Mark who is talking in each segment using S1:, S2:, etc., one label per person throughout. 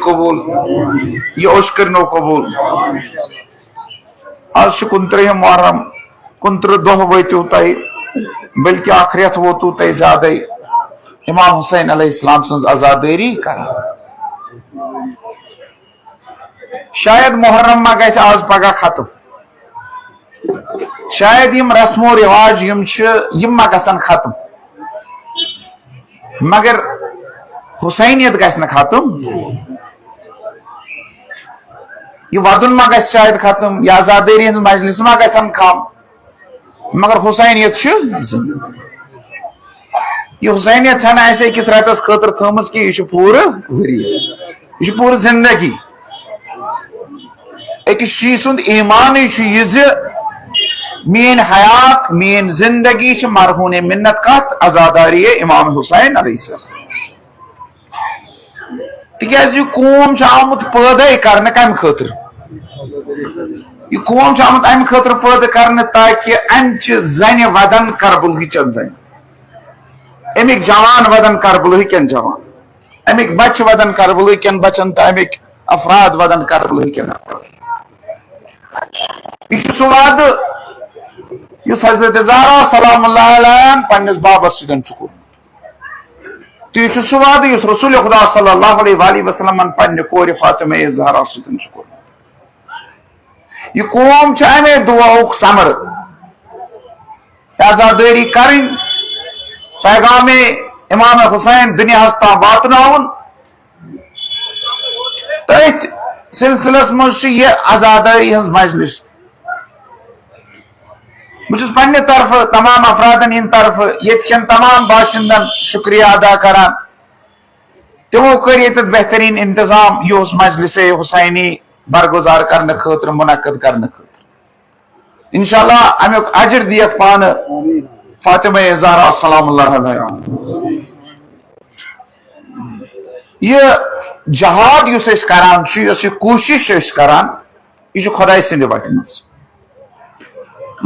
S1: قبول یہ اوش کرنو قبول آج 29 محرم 29 دہ واتو تہ بلکہ اخ رٮ۪تھ ووتو تہ زیادے امام حسین علیہ السلام سنز عزاداری کران شاید محرم ما گژھِ آز پگہ ختم شاید یم رسم و رواج یم ما گژھن ختم مگر حسینیت گژھِ نہٕ ختم یہ ودن ما گژھِ شاید ختم یا آزاداری ہنز مجلس ما گژھن کم مگر حسینیت چھ زندہ یہ حسینیت چھنہ اسے أکِس رٮ۪تس خٲطرٕ تھٲمٕژ کینٛہہ یہِ چھُ پوٗرٕ ؤریس یہ چھُ پوٗرٕ زندگی أکِس شیعہ سُنٛد ایٖمانٕے چھُ یہِ زِ مین حیات مین زندگی چھ مرہون منت کت عزاداری امام حسین علیہ السلام تکیاز یہ قوم آمت پٲدٕ کرنہٕ کمہِ خٲطرٕ یہ قوم آمت امہِ خٲطرٕ پٲدٕ کرنہٕ تاکہ امچہِ زنہِ ودن کربلہٕچن زنہِ امیک جوان ودن کربلہٕکٮ۪ن جوان امیک بچہ ودن کربلہٕکٮ۪ن بچن تہٕ امیک افراد ودن کربلہٕکٮ۪ن افراد یہ سُہ وعدٕ یُس حضرت زہرا سلام اللہ علیہ پنس بابس سۭتۍ چھُ کوٚرمُت تہٕ یہِ چھُ سُہ وعدٕ یُس رسول خدا صلی اللہ علیہ وآلہ وسلم پننہِ کورِ فاطمہ زہرا سۭتۍ چھُ کوٚرمُت یہ قوم چھِ امے دعاؤک ثمر عزاداری کرٕنۍ پیغام امام حسین دنیاہس تام واتناوُن تٔتھۍ سلسلس منٛز چھِ یہِ عزاداری ہٕنٛز مجلس بہٕ پننہِ طرفہٕ تمام افرادن ہٕنٛدِ طرفہٕ ییٚتکٮ۪ن تمام باشندن شکریہ ادا کران تمو کٔر ییٚتٮ۪تھ بہترین انتظام یہ مجلس حسینی برگزار کرنہٕ خٲطرٕ منعقد کرنہٕ خٲطرٕ انشاءاللہ امیُک اجر دِیَکھ پانہٕ فاطمہ زہرا سلام اللہ علیہا یہ جہاد یُس أسۍ کران چھِ یۄس یہِ کوٗشش چھِ أسۍ کران یہِ چھُ خۄداے سٕنٛدِ وتہِ منٛز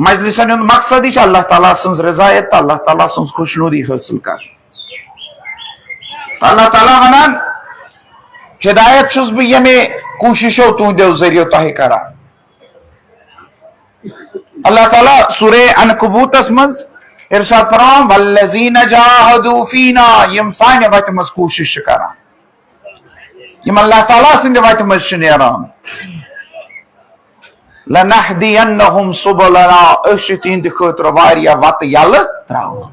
S1: مجلسن ہُنٛد مقصدٕے چھُ اللہ تعالیٰ سٕنٛز رضایت تہٕ اللہ تعالیٰ سٕنٛز خوشنودی حٲصِل کرٕنۍ اللہ تعالیٰ ونان ہدایت چھُس بہٕ ییٚمے کوٗششو تُہنٛدیو ذٔریعہٕ تۄہہِ کران اللہ تعالیٰ سورہ عنکبوتس منٛز ارشاد فرمان والذین جاہدوا فینا یم سانہِ وتہِ منٛز کوٗشش چھِ کران یم اللہ تعالیٰ سٕنٛدِ وتہِ منٛز چھِ نیران لنہدینہم سبلنا أسۍ چھِ تِہنٛدِ خٲطرٕ واریاہ وتہٕ یلہٕ تراوان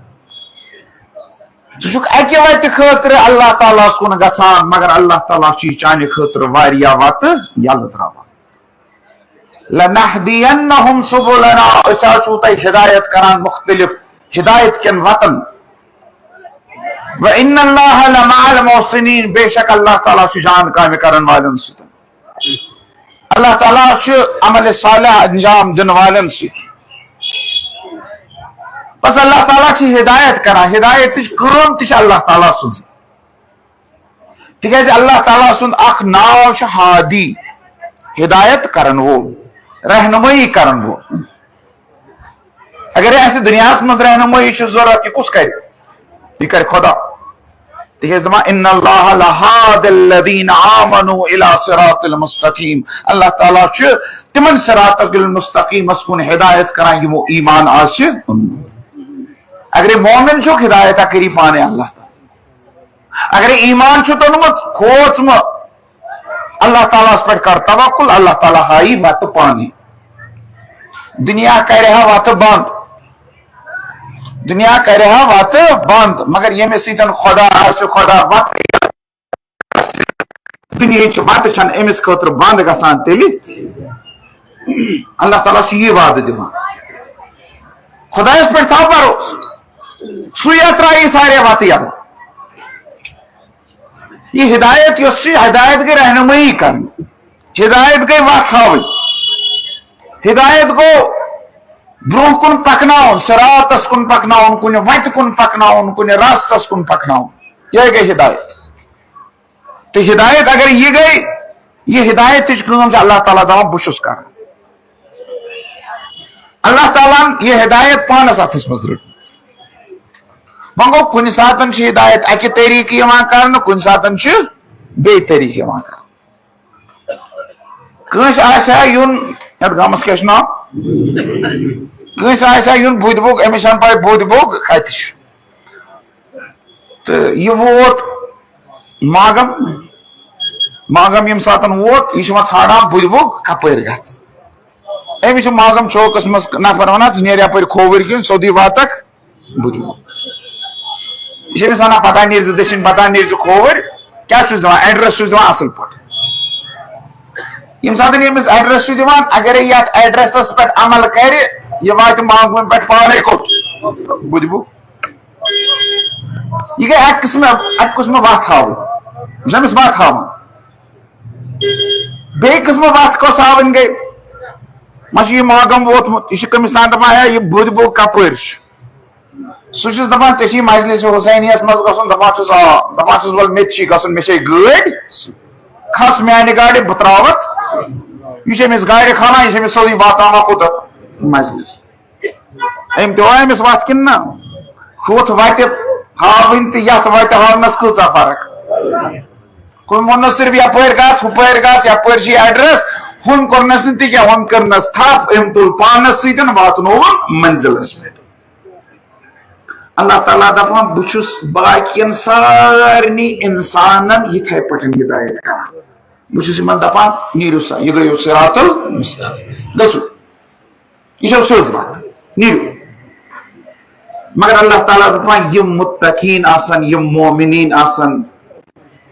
S1: ژٕ چھُکھ اکہِ وتہِ خٲطرٕ اللہ تعالیٰ ہس کُن گژھان مگر اللہ تعالیٰ چھُ چانہِ خٲطرٕ واریاہ وتہٕ یلہٕ تراوان لنہدینہم سبلنا أسۍ حظ چھُو تۄہہِ ہدایت کران مختلف ہدایت کٮ۪ن وتن وإن اللہ لمع المحسنین بے شک اللہ تعالیٰ چھُ جان کامہِ کرن والٮ۪ن سۭتۍ اللہ تعالیٰ چھُ عمل صالح انجام دن والن سۭتۍ بس اللہ تعالیٰ چھِ ہدایت کران ہدایتٕچ کٲم تہِ چھِ اللہ تعالیٰ سٕنٛزٕے تِکیازِ اللہ تعالیٰ سُنٛد اکھ ناو چھُ ہادی ہدایت کرن وول رہنمٲیی کرن وول اگر اسہِ دُنیاہس منٛز رہنمٲیی چھِ ضروٗرت یہِ کُس کرِ یہِ کرِ خۄدا تِکیازِ دپان ان اللہ لہادی الذین آمنوا الی صراط المستقیم اللہ تعالیٰ چھُ تِمن صراط المستقیمس کُن ہدایت کران یِمو ایمان آسہِ اوٚنمُت اگرے مومن چھُکھ ہدایتہ کٔری پانے اللہ تعالیٰ اگرے ایمان چھُتھ اوٚنمُت کھوژمہٕ اللہ تعالیٰ ہس پٮ۪ٹھ کر توکل اللہ تعالیٰ ہایی وتہٕ پانے دنیا کرِہا وتہٕ بنٛد دنیا کرِہا وتہٕ بنٛد مگر ییٚمِس سۭتۍ خۄدا آسہِ خۄدا وتہٕ دُنیہٕچ وتہٕ چھنہٕ أمِس خٲطرٕ بنٛد گژھان تیٚلہِ اللہ تعالیٰ چھُ یہِ وعدٕ دِوان خۄدایس پٮ۪ٹھ تھاو بروسہٕ سُے ترٛایی سارے وتہٕ یلہٕ یہ ہدایت یۄس چھِ ہدایت گٔے رہنمٲیی کرٕنۍ ہدایت گٔے وتھ ہاوٕنۍ ہدایت گوٚو برونٛہہ کُن پکناوُن صراطس کُن پکناوُن کُنہِ وتہِ کُن پکناوُن کُنہِ راستس کُن پکناوُن یِہے گٔے ہدایت تہٕ ہدایت اگر یہِ گٔے یہ ہدایتٕچ کٲم چھِ اللہ تعالیٰ دپان بہٕ چھُس کران اللہ تعالیٰ ہن یہ ہدایت پانس اتھس منٛز رٔٹمٕژ وۄنۍ گوٚو کُنہِ ساتہٕ چھِ ہدایت اکہِ طریٖقہٕ یِوان کرنہٕ کُنہِ ساتہٕ چھِ بیٚیہِ طریٖقہٕ یِوان کرنہٕ کنس آسیا یون یتھ گامس کیا نام کنس آسیا یون بُدھ بوگ أمس پاے بُدھ بوگ کت تو یہ ووت ماگم یم ساتن ووت یہ ژھانڈان بُدھ بوگ کپر گژھ أمس ماگم چوکس مز نفر ونان ژٕ نیر یپٲرۍ کھووُر کِنۍ سیوٚدُے واتکھ بُدھ بوگ یہ أمس ونان پتہ نیر ژٕ دٔچھِنۍ پتہ نیر ژٕ کھووُر کیا چھُس دِوان ایڈرس چھُس دِوان اصل پٲٹھۍ یم ساتن أمس ایڈرس چھُ دِوان اگرے یتھ ایڈرسس پٮ۪ٹھ عمل کرِ یہ واتہِ ماگمن پٮ۪ٹھ پانے کوٚت بُدھ بوگ یہ گئی اکہ قسمہ وتھ ہاوٕنۍ یہ چھِ أمس وتھ ہاوان بیٚیہِ قسمہ وتھ کۄس ہاوٕنۍ گٔے ما چھُ یہِ ماگم ووتمُت یہ چھُ کٔمِس تام دپان ہے یہ بُدھ بوگ کپٲرۍ چھُ سُہ چھُس دپان ژےٚ چھُے مجلس حسینیس منٛز گژھُن دپان چھُس دپان چھُس ول مےٚ تہِ چھُے گژھُن مےٚ چھے گٲڑۍ کھس میانہِ گاڑِ بہٕ تراوتھ یہ چھُ أمِس گاڑِ کھالان یہ چھُ أمِس سیوٚدُے واتناوان کوٚتتھ مسجدس أمۍ تہِ أمِس وتھ کِنہٕ نہ ہُتھ وتہِ ہاوٕنۍ تہٕ یتھ وتہِ ہاونس کۭژاہ فرق کُنہِ ووٚننس صرف یپٲرۍ گژھ ہُپٲرۍ گژھ یپٲرۍ چھُے ایڈرس ہُم کوٚرنس نہٕ تہِ کینٛہہ ہُم کٔرنس تھپھ أمۍ تُل پانس سۭتۍ واتنووُن منزلس پٮ۪ٹھ اللہ تعالیٰ دپان بہٕ چھُس باقین سارنٕے انسانن یِتھے پٲٹھۍ ہدایت کران بہٕ چھُس یِمن دپان نیٖرِو سا یہِ گٔیو صراط المستقیٖم گژھِو یہ چھو سیوٚز وتھ نیٖرِو مگر اللہ تعالیٰ دپان یم متقین آسن یم مومنین آسن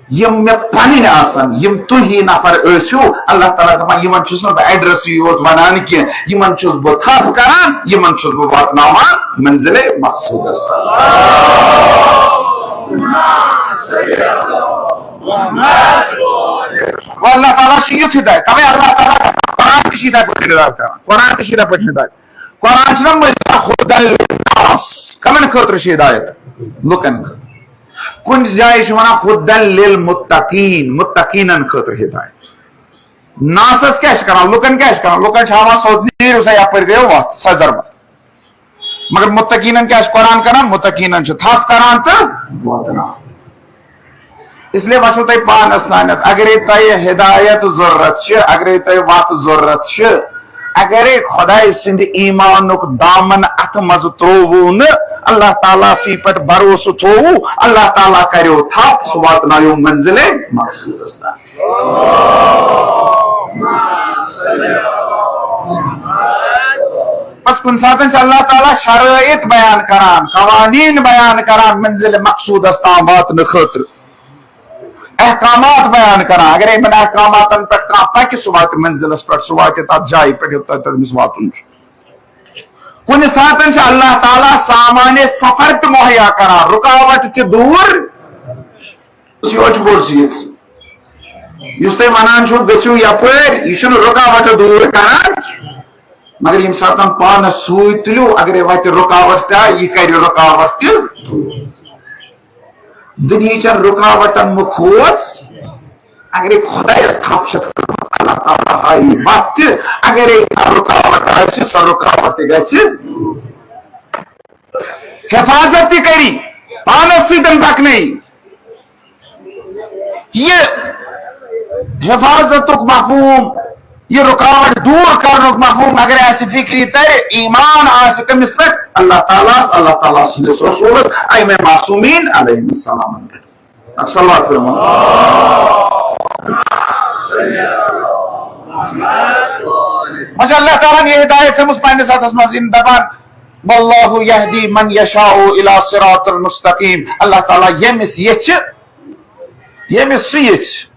S1: یم مےٚ پنٕنۍ آسن یم تُہی نفر ٲسِو اللہ تعالیٰ دپان یمن چھُس نہٕ بہٕ ایڈرسٕے یوت ونان کینٛہہ یمن چھُس بہٕ تھپھ کران یمن چھُس بہٕ واتناوان منزلے مقصوٗدس تام اللہ تعالیٰ چھُ یُتھ ہدایت توے اللہ تعالیٰ قرآن تہِ چھِ یِتھے پٲٹھۍ ہدایت کران قرآن تہِ چھِ یِتھے پٲٹھۍ ہدایت قرآن چھُ نا ہُدًى للناس کمن خٲطرٕ چھِ ہدایت لُکن خٲطرٕ کُنہِ جایہِ چھُ ونان ہُدًى للمتقین متقیٖنن خٲطرٕ ہدایت ناسس کیاہ چھِ کران لُکن کیاہ چھِ کران لُکن چھِ ہاوان سیوٚد نیٖرِو سا یپٲرۍ گٔیو وتھ سزر مگر متقیٖنن کیاہ چھُ قرآن کران متقیٖنن چھُ تھپھ کران تہٕ واتناوان اس لیے وچھو تۄہہِ پانس تانٮ۪تھ اگرے تۄہہِ ہدایت ضروٗرت چھِ اگرے تۄہہِ وتھ ضروٗرت چھِ اگرے خۄداے سٕنٛدِ ایٖمانُک دامن اتھٕ منٛز ترووُ نہٕ اللہ تعالیٰ سی پٮ۪ٹھ بھروسہٕ تھووُ اللہ تعالیٰ کریو تھپھ سُہ واتنایو منزلے مقصوٗدس تام بس کُنہِ ساتہٕ چھُ اللہ تعالیٰ شرٲیط بیان کران قوانین بیان کران منزل مقصوٗدس تام واتنہٕ خٲطرٕ احکامات بیان کران اگر یمن احکاماتن پہ پکہ سہ وات منزلس پہ سہ وات تر جائے پہ تمس واتن کن سات اللہ تعالیٰ سامان سفر تہ مہیا کران رکاوٹ تہ دور یہ بوڑ چیز اس تھی ونان گھو یپر یہ رکاوٹ دور کران مگر یم سات پانس سوئی تلو اگر وت رکاوٹ تہ یہ کر رکاوٹ تہ دور دنہچن رکاوٹن مہ کھوژ اگر خدایس تھپ چھت اللہ تعالیٰ ہائی وت اگر رکاوٹ آسہِ سۄ رکاوٹ تہِ گژھِ حفاظت تہِ کری پانس سۭتۍ پکنٲیی یہ حفاظتُک مفہوم یہ رکاوٹ دور کرنُک مفہوم اگر آسہِ فکری تر ایمان آسہِ کٔمِس پٮ۪ٹھ اللہ تعالیٰ سٕنٛدِس رسوٗلس ائمہ معصوٗمیٖن علیہم السلامن پٮ۪ٹھ صلوات پٔرِو وۄنۍ چھِ اللہ تعالیٰ یہ ہدایت تھٲومٕژ پننِس اتھس منٛز یِم دپان واللہ یہدی من یشاء الی صراط المستقیم اللہ تعالیٰ ییٚمِس یژھِ ییٚمِس سُہ یژھِ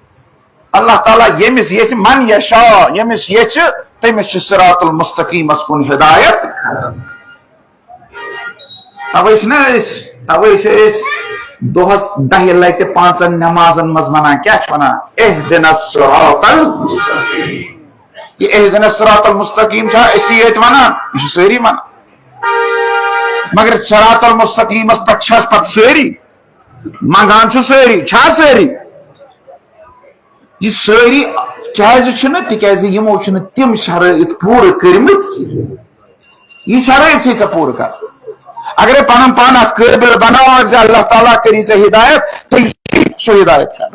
S1: اللہ تعالیٰ ییٚمِس یژھِ من یشاء ییٚمِس یژھِ تٔمِس چھِ صراط المستقیمس کُن ہدایت توے چھِ نا أسۍ دۄہس 10 لٹہِ 5 نمازن منٛز ونان کیاہ چھِ ونان اہدنا الصراط المستقیم یہ اہدنا الصراط المستقیم چھا أسی ییٚتہِ ونان یہِ چھِ سٲری ونان مگر صراط المستقیمس پٮ۪ٹھ چھس پتہٕ سٲری منگان چھُ سٲری چھا سٲری یہ سٲری کیازِ چھُنہٕ تِکیازِ یِمو چھِنہٕ تِم شرٲیط پوٗرٕ کٔرمٕتۍ یہ شرٲیط چھے ژےٚ پوٗرٕ کرٕنۍ اگر پن پان ات قٲبل بناوکھ زِ اللہ تعالیٰ کری ژےٚ ہدایت تیٚلہِ چھُے سُہ ہدایت کران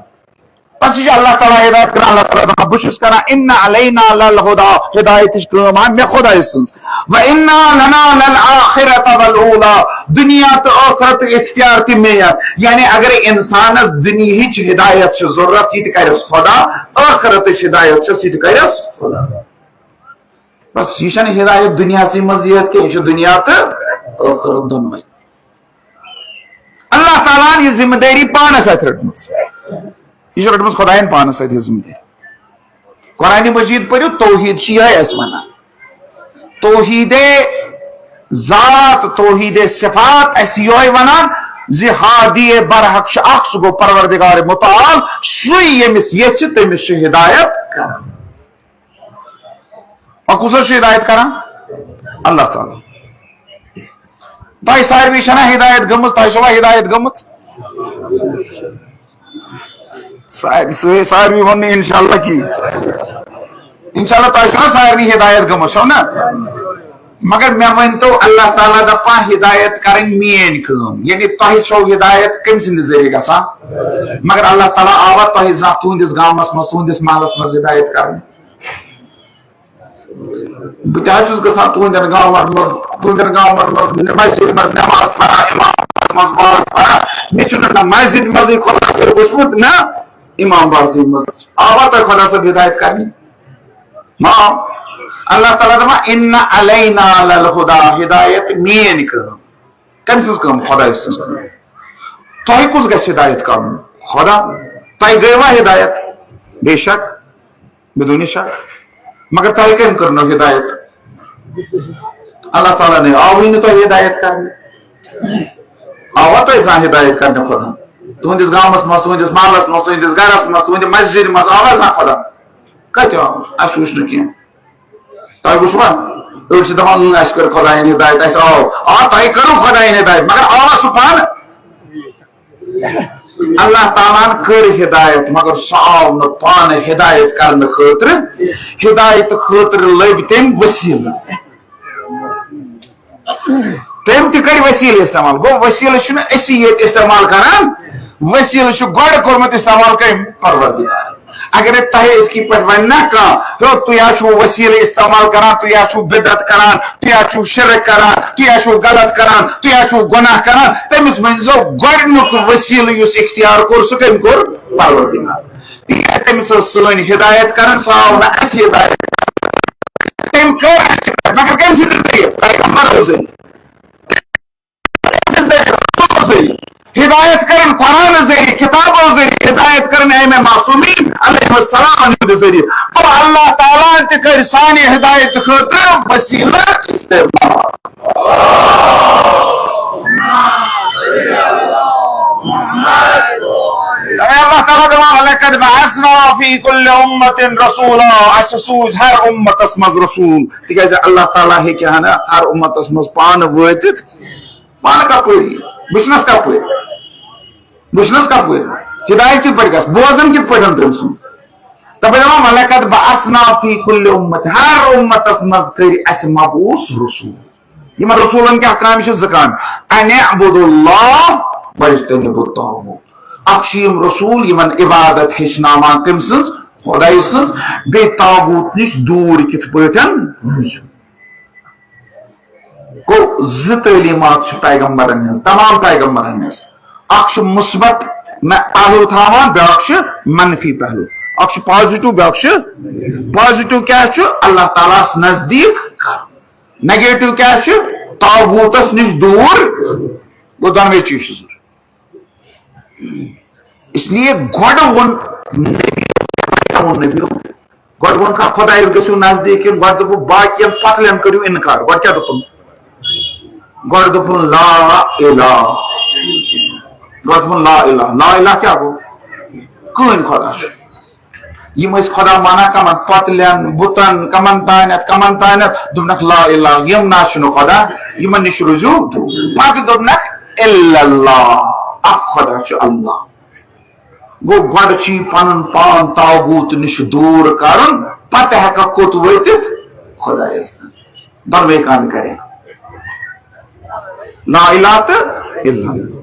S1: بس یہ اللہ تعالیٰ ہدایت کران اللہ تعالیٰ بشس کران ان علینا للہدا ہدایت کام میں خدا سنز و انا لنا للآخرۃ والاولی دنیا تو آخرت اختیار تی میں یعنی اگر انسانس دنیاچ ہدایت چھ ضرورت یہ کرس خدا آخرت ہدایت چھ یہ کرس خدا بس یہ چھنہ ہدایت دنیا سی مزید کہ یہ دنیا تو آخرت دونوئی اللہ تعالیٰ نے یہ ذمہ داری پانس ات رٹمت یہ رٹمت خدائن پانس ات ذمہ داری قرآن مجید پڑھو توحید یہ ونان توحید ذات توحید صفات اس یہ ونان زی ہادی برحق اخ سہ گو پروردگار متعال سوی یمس یچ تمس ہدایت کران اور کس ہدایت کران اللہ تعالیٰ تہ ساروی چھنا ہدایت گمت تہ چھوا ہدایت گمت ساروی ون انشاءاللہ کی انشاءاللہ تہ چھنا ساروی ہدایت گمت چھو نا مگر میں ونتو اللہ تعالیٰ دپا ہدایت کرن مین کام یعنی تہ چھو ہدایت کم سند ذریعہ گژھان مگر اللہ تعالیٰ آوا تہ زا تہندس گامس مز تہندس محلس مز ہدایت کرن بہت گھان تہندین گامن مسجد مز نماز پڑھا امام مز باز پڑھا مے مسجد مزے خدا صاحب وچمت نا امام بازی مز آوا تہ خدا صاحب ہدایت کرنی ہاں اللہ تعالیٰ دپا ان علینا للہدا ہدایت مین کام کم سز کام خدا سز کام تہ کس گژھِ ہدایت کرن خدا تہ گیوا ہدایت بے شک بدون شک مگر تہ کم کرنو ہدایت اللہ تعالیٰ نے آوی نہ تو ہدایت کرنے آوا تو زان ہدایت کرنے خدا تہندس گامس مز تہندس محلس مز تہندس گرس مز تہندس مسجد مز آوا زان خدا کت آو اس وچ نہ کینٛہہ تہ وچھوا أڑۍ چھِ دپان اس کر خدایَن ہدایت اس آو تہ کرو خدایَن ہدایت مگر آوا سُہ پانہٕ اللہ تعالیٰ کر ہدایت مگر سہ آو نہ پانہٕ ہدایت کرنے خاطر ہدایت خاطر لب تم وسیلہ تم تہ کر وسیلہ استعمال گو وسیلہ چھُنہٕ أسی ییٚتہِ استعمال کران وسیلہ چھُ گۄڈٕ کوٚرمُت استعمال کٔمۍ پروردگار اگر تہ اس کی پہ ون نہ تہ وسیلہ استعمال کران تہ بدعت کران تہ شرک کران تہ غلط کران تہ گناہ کران تمس ونزو گۄڈنیُک وسیلہ یس اختیار کور سہ کم کور پروردگار تکیازِ تمس سن ہدایت کران سہ آو نہ اس ہدایت تم کر مگر کم ذریعہ پیغمبر ذریعہ ہدایت کرن قرآن ذریعہ کتابوں ذریعہ ہدایت کرن ایم معصومین علیہ السلام ذریعہ اور اللہ تعالیٰ تہ کر سانہ ہدایت خاطر وسیلہ استعمال اللہ تعالیٰ دپان لقد بعثنا فی کل امت رسولا اس سوز ہر امتس مز رسول تکیازِ اللہ تعالیٰ ہیکہ ہنا ہر امتس مز پان وٲتِتھ پان کپٲری وچھنس کپٲرۍ وچھنس کپٲرۍ ہدایت کت پٲٹھۍ گژھِ بوزن کت پٲٹھۍ تٔمۍ سُنٛد دپان دپان ولقد بعثنا فی کل امت ہر امتس مز کٔرۍ اسہِ مبعوث رسول یمن رسولن کیاہ کامہِ چھِ زٕ کامہِ ان اعبدوا اللہ واجتنبوا الطاغوت اکھ چھِ یِم رسول یمن عبادت ہیٚچھناوان کٔمۍ سٕنٛز خۄداے سٕنٛز بیٚیہِ طاغوت نِش دوٗر کِتھ پٲٹھۍ روٗزِو گوٚو زٕ تعلیٖمات چھِ پیغمبرن ہٕنٛز تمام پیغمبرن ہٕنٛز اکھ چھُ مثبت پہلو تھاوان بیاکھ چھُ منفی پہلو اکھ چھُ پازِٹو بیاکھ چھُ پازِٹو کیاہ چھُ اللہ تعالیٰ ہس نزدیٖک کرُن نیگیٹو کیاہ چھُ طاغوتس نِش دوٗر گوٚو دۄنوے چیٖز چھِ ضروٗرت اس لیے گۄڈٕ ووٚن نبیو گۄڈٕ ووٚن کانٛہہ خۄدایس گٔژھِو نزدیٖک یُن گۄڈٕ دوٚپُکھ باقین پتلٮ۪ن کٔرِو اِنکار گۄڈٕ کیاہ دوٚپُن گۄڈٕ دوٚپُن لا الہ گۄڈٕ دوٚپُن لا الہ لا الہ کیاہ گوٚو کٕہٕنۍ خۄدا چھُ یم ٲسۍ خۄدا مانان کمن پتلٮ۪ن بُتن کمن تانٮ۪تھ دوٚپنکھ لا الہ یم نہ چھُنہٕ خۄدا یمن نِش روٗزِو پتہٕ دوٚپنکھ الا اللہ اکھ خۄدا چھُ اللہ گوٚو گۄڈٕ چھُ یہِ پنُن پان طاغوت نِش دوٗر کرُن پتہٕ ہٮ۪ککھ کوٚت وٲتِتھ خۄدایس تام دۄنوے کامہِ کرے لا الہ تہٕ الا اللہ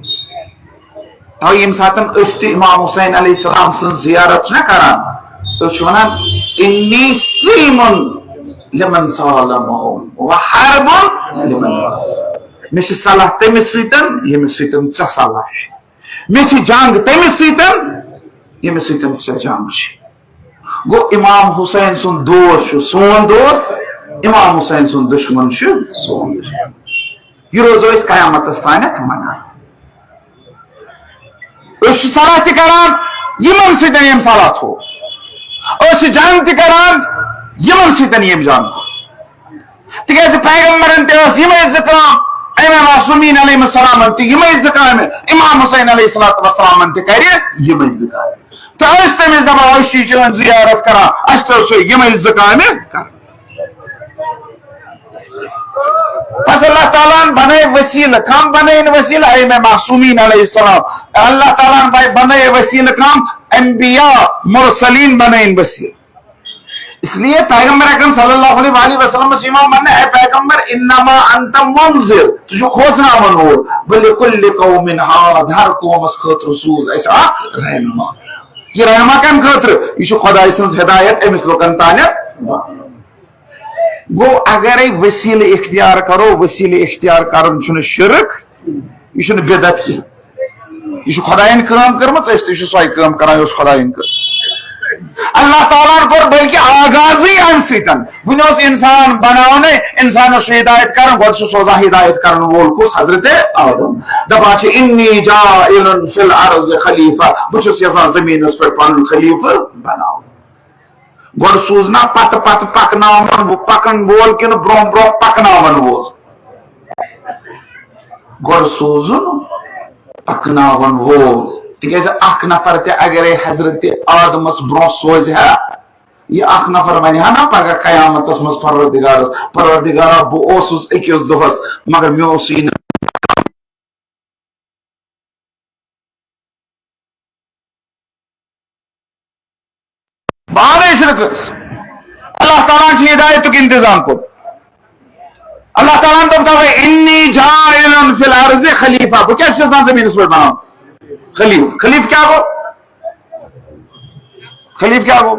S1: تو یم ساتن امام حسین علیہ السلام سن زیارت کران ونان انی سلم لمن سالمهم وحرب لمن مش صلاح تمس سیتن یمس سیتن ژ صلاح مش جنگ تمس سیتن یمس سیتن ژ جنگ گو امام حسین سن دوست سون دوست امام حسین سن دشمن سون یہ روزو اس قیامت تانت منان صلاح تہ کران یمن سیتن یم صلاح ہو جنگ تہ کران یمن سیتن یم جنگ تکیاز پیغمبرن تہ یمے زکام امام معصومین علیہ السلام تہ یمے زکام امام حسین علیہ السلام تہ کر یمے زکام تو اس تمس دپان چون زیارت کران اس تو یمے زکام کر بس اللہ تعالیٰ بنے وسیلہ کم بنے وسیلہ امام معصومین علیہ السلام اللہ تعالیٰ بنے وسیلہ کم انبیاء مرسلین بنے وسیلہ اس لیے پیغمبر اکرم صلی اللہ علیہ وسلم سیما من اے پیغمبر انما انت منذر تجھو کھوسنا من ہو بلکل قوم ہاد ہر قوم اس خاطر سوز ایسا رہنما یہ رہنما کم خاطر یہ خدا سنز ہدایت امس لوکن تانیت گو اگر وسیلہ اختیار کرو وسیلہ اختیار کرن چھن شرک یہ چھن بدعت کی یہ خدائن کام کرمت اس تہ سوئی کام کران اس خدائن کر اللہ تعالیٰ کور بلکہ آغازی ام سیتن ون انسان بناونے انسان ہدایت کرن گوڈ سوزا ہدایت کرن وول کس حضرت آدم دپان چھ انی جاعل فی الارض خلیفہ بچس یسان زمین اس پر پن خلیفہ بناو گوڈ سوزنا پت پت پکناون پکن وول کن برو برو پکناون وول گوڈ سوزن پکناون وول تکیاز اخ نفر تہ اگر حضرت آدمس برو سوز ہے یہ اخ نفر ون نا پگہ قیامتس مز پروردگارا بہ اکس دہس مگر مے یہ بانے شرک اللہ تعالیٰ چھ ہدایت انتظام کور اللہ تعالیٰ دپتا انی جاعل فی الارض خلیفہ بہ کیا چھس زمین پر بناؤ خلیف خلیف کیا گو خلیف کیا گو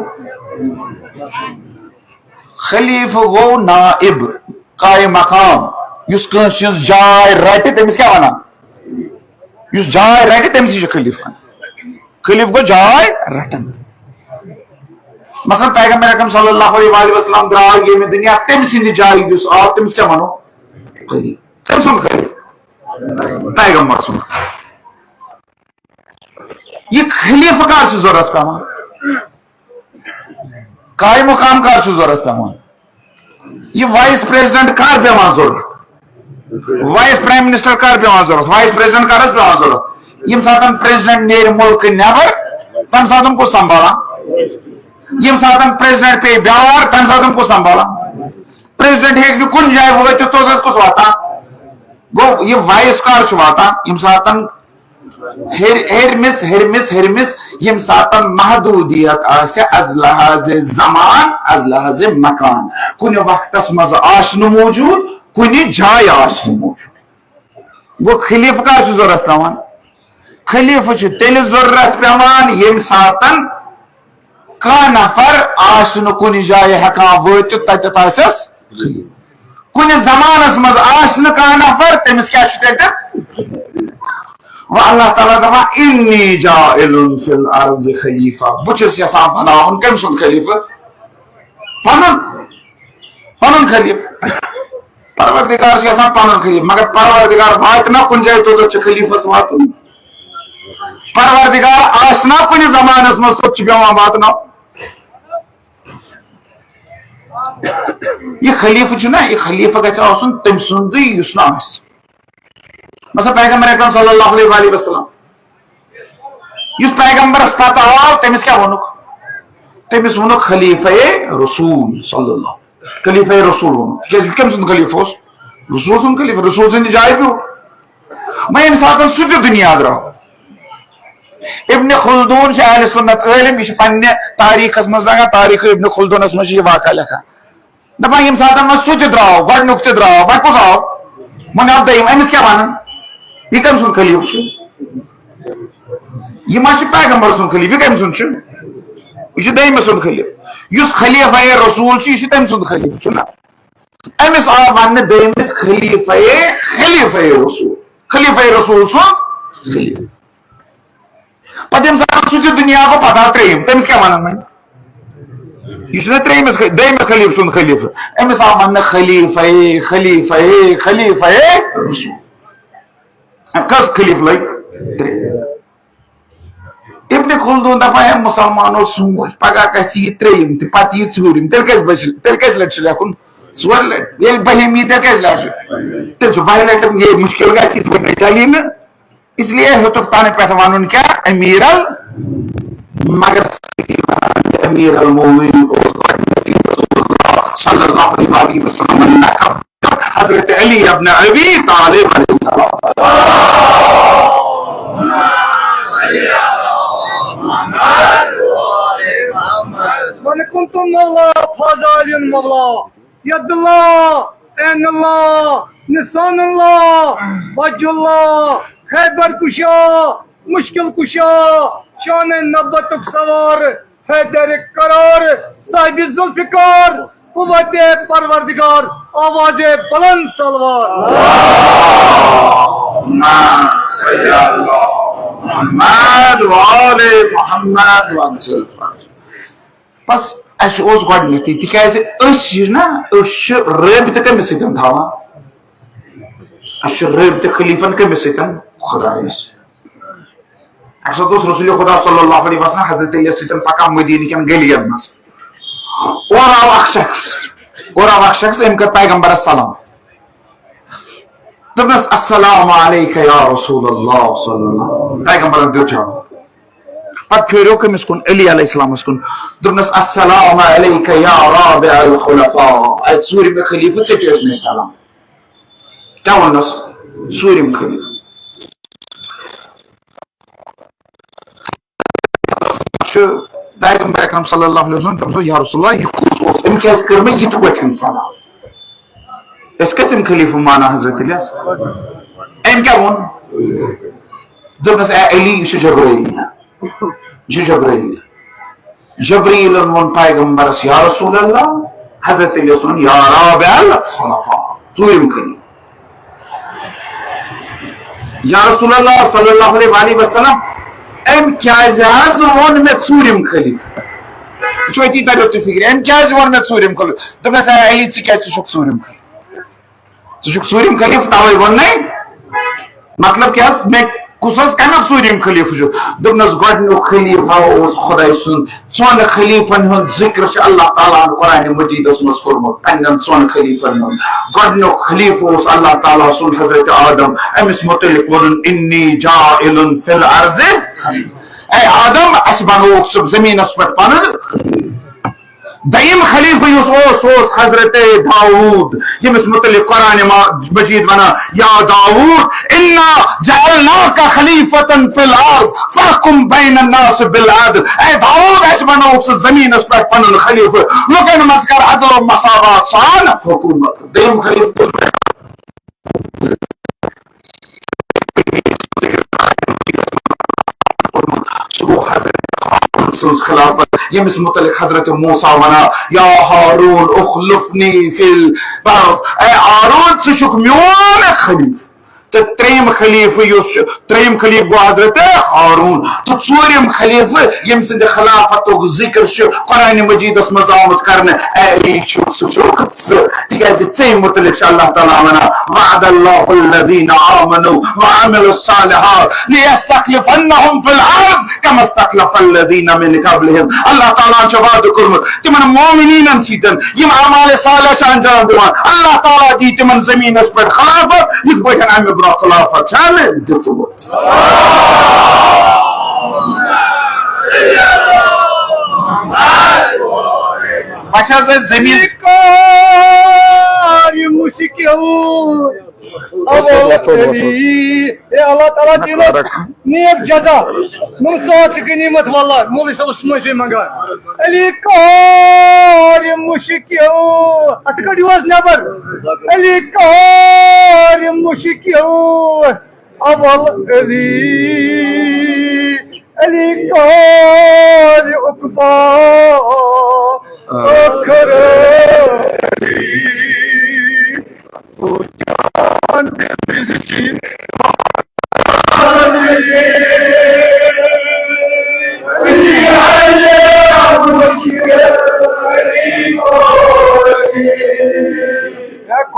S1: خلیف گو نائب قائم مقام اس جائے رٹ تمس کیا ونان اس جائے رٹ تمس خلیف خلیف گو جائے رٹن مثلا پیغمبر اکرم صلی اللہ علیہ وسلم درائے یہ دنیا تم سند جائے اس آو تمس کیا ونو خلیف تم سن خلیف پیغمبر سن یہ خلیفہ کار ضرورت پیمان قائم مقام کار ضرورت پیمان یہ وائس پریزیڈنٹ کار پیمان ضرورت وائس پرائم منسٹر کار پیمان ضرورت وائس پریزیڈنٹ کار پیمان ضرورت یم ساتن پریزیڈنٹ نیر ملک نیبر تم ساتن کو سنبھالا یم ساتن پریزیڈنٹ پہ بیار تم ساتن کو سنبھالا پریزیڈنٹ ہیک کن جائے وہ تو کس واتا گو یہ وائس کار واتا یم ساتن ہرمس یم ساتن محدودیت آسے از لحاظ زمان از لحاظ مکان کن وقتس مز آسن موجود کن جائے آسن موجود وہ خلیف کا ضرورت پیوان خلیف تیل ضرورت پیوان یم ساتن کا نفر آسن کن جائے ہکان وت تتت آسس کن زمانس مز آسن کا نفر تمس کیا اللہ تعالیٰ دپان انی جاعل فی الارض خلیفہ بچس یسان بناون کم سن خلیفہ پنن خلیفہ پروردگار یسان پنن خلیفہ مگر پروردگار وات نہ کن جائے تو خلیفس وات پروردگار آسنا کن زمانس مز تو بیوان واتنا یہ خلیفہ چھنا یہ خلیفہ گژھِ آسن تم سندی یس نہ آسہِ مثلا پیغمبر اکرم صلی اللہ علیہ وسلم اس پیغمبرس پتہ آو تمس کیا ونک تمس ونک خلیفہ رسول صلی اللہ خلیفہ رسول ونک کم سن خلیفہ رسول سن خلیفہ رسول سن جائے پیو میں یم ساتن سہ دنیا درو ابن خلدون سے اہل سنت علم یہ پنہ تاریخ مز لگا تاریخ ابن خلدونس مز یہ واقعہ لکھا دپان یم ساتن مز سہ درو گۄڈنیُک تہِ درو وۄنۍ کُس آو وۄنۍ آو دوٚیِم أمِس کیٛاہ ونان یہ کم سن خلیف یہ ما پیغمبر سن خلیف یہ کم سن یہ دم سن خلیف اس خلیفہ رسول یہ تم سن خلیف چنا امس آو ون دمس خلیفہ رسول خلیفہ رسول سن خلیف پتہ یم سات سہ دنیا کو پتہ تریم تمس کیا ونان یہ ترمس دمس خلیف سن خلیف امس آو ون خلیفہ خلیفہ خلیفہ رسول کس خلیف لگ ابن خلدون دپان ہے مسلمانوں سوچ پگہ گژھِ یہ ترٛیٚیِم تہِ پتہٕ یی ژوٗرِم تیٚلہِ کیٛازِ لٹہِ چھُ لیکھُن ژورِ لٹہِ ییٚلہِ بٔہِم یی تیٚلہِ کیٛازِ لیکھُن تیٚلہِ چھُ بہہِ لٹہِ یہ مُشکِل گژھِ یِتھ پٲٹھۍ چلی نہٕ اس لیے ہیوٚتُکھ تنہٕ پٮ۪ٹھ ونُن کیٛاہ امیر مگر امیر المومنین اوس گۄڈنیٚتھٕے رسول اللہ صلی اللہ علیہ وسلم حضرت علی ابن ابی طالب علیہ السلام
S2: من كنتم مولا فضال مولا يد الله عين الله نسان الله وجه الله خیبر کشا مشکل کشا شان نبتک سوار حیدر قرار صاحب ذوالفقار قوت پروردگار آواز بلند سلوار
S1: محمد وآل محمد وانصر بس اس اوس گۄڈنیٚتھٕے تِکیازِ أسۍ چھِ نا أسۍ چھِ رٲبطہٕ کٔمِس سۭتۍ تھاوان أسۍ چھِ رٲبطہٕ خلیفن کٔمِس سۭتۍ خۄدایس سۭتۍ اَکہِ ساتہٕ اوس رسول خدا صلی اللہ علیہ وسلم حضرت علی سۭتۍ پکان مدیٖنہٕ کٮ۪ن گٔلین منٛز اورٕ آو اکھ شخص أمۍ کٔر پیغمبرس سلام دوٚپنس السلام علیکہ یا رسول اللہ صلی اللہ پیغمبرن دیُت جواب پتہٕ پھیریو کٔمِس کُن علی علیہ السلامس کُن دوٚپنس السلام علیکہ یا رابع الخلفاء اے ژوٗرِمہِ خلیفہٕ ژےٚ تہِ ٲسۍ مےٚ سلام کیٛاہ ووٚننس ژوٗرِم خلیفہٕ پیغمبر اکرم صلی اللہ علیہ وسلم دوٚپنس یا رسول اللہ یہِ کُس اوس أمۍ کیٛازِ کٔر مےٚ یِتھ پٲٹھۍ سلام أسۍ کٔژِم خلیفہٕ مانان حضرت علیس أمۍ کیٛاہ ووٚن دوٚپنس اے علی یہِ چھُ جبرائیل یہ جبرائیل جبرائیلن وون پیغمبرس یا رسول اللہ حضرت علی ووٚن یا رابع الخلفاء ژوٗرِم خلیفہٕ یا رسول اللہ صلی اللہ علیہ وسلم أمۍ کیٛازِ حظ ووٚن مےٚ ژوٗرِم خلیفہٕ یہِ چھُ أتی تریو تُہۍ فِکرِ أمۍ کیٛازِ ووٚن مےٚ ژوٗرِم خلیفہٕ دوٚپنس اے علی ژٕ کیٛازِ ژٕ چھُکھ ژوٗرِم خلیفہٕ ژٕ چھُکھ ژوٗرِم خلیفہٕ تَوَے ووٚننَے مطلب کیٛاہ حظ مےٚ کُس حظ کمیُک ژوٗرِم خلیفہٕ چھُ دوٚپنس گۄڈنیُک خلیفہ اوس خۄداے سُنٛد ژۄن خلیفن ہُنٛد ذِکر چھُ اللہ تعالیٰ ہن قرآنِ مجیٖدس منٛز کوٚرمُت پننٮ۪ن ژۄن خلیفن ہُنٛد گۄڈنیُک خلیفہٕ اوس اللہ تعالیٰ سُنٛد حضرت آدم أمِس مُتعلق ووٚنُن اِنی جاعلٌ فی الارض اے آدم اسہِ بنووُکھ ژٕ زٔمیٖنس پٮ۪ٹھ پنُن دٔیِم خلیفہٕ یُس اوس حضرت داوٗد ییٚمِس مُتعلق قرآنِ مجیٖد ونان یا داوٗد اِنا جعلناکَ خلیٖفةً فی الارض فاحکم بین الناس بالعدل اے داوٗد اسہِ بنووُکھ ژٕ زٔمیٖنس پٮ۪ٹھ پنُن خلیفہٕ لُکن منٛز کر عدل و مساوات سان حکوٗمت دٔیِم خلیفہٕ خلافت ییٚمِس مُتعلق حضرت موسیٰ ونان یا ہارون اخلفنی فی الارض اے ہارون ژٕ چھُکھ میون خلیفہٕ تہٕ ترٛیٚیِم خلیفہٕ یُس چھُ ترٛیٚیِم خلیفہٕ گوٚو حضرت ہارون تہٕ ژوٗرِم خلیفہٕ ییٚمہِ سٕنٛدِ خلافتُک ذِکر چھُ قرآنِ مجیٖدس منٛز آمُت کرنہٕ اے علی چھُکھ سُہ چھُکھ ژٕ تِکیازِ ژےٚ مُتعلق چھُ اللہ تعالیٰ ونان وعد اللہ الذین آمنوا وعملوا الصالحات لیستخلفنہم فی الارض کما استخلف الذین من قبلہم اللہ تعالیٰ چھُ وعدٕ کوٚرمُت تِمن مومنیٖنن سۭتۍ یِم اعمالِ صالحہ چھِ انجام دِوان اللہ تعالیٰ دی تِمن زٔمیٖنس پٮ۪ٹھ خلافت یِتھ پٲٹھۍ امہِ برونٛہہ خلافت چھےٚ مےٚ دِژمٕژ بچ حظ ٲسۍ زٔمیٖن
S2: اللہ تعالیٰ دِنس نیک جزا ساتھ چھِ غنیٖمت واللہ مولوی صٲبس معٲفی منگان علی کار یہِ مُشکِل اتھ کٔڑِو حظ نٮ۪بر علی کار یہِ مُشکِل اول علی علی کار عقبا آخر علی تو جان بزچی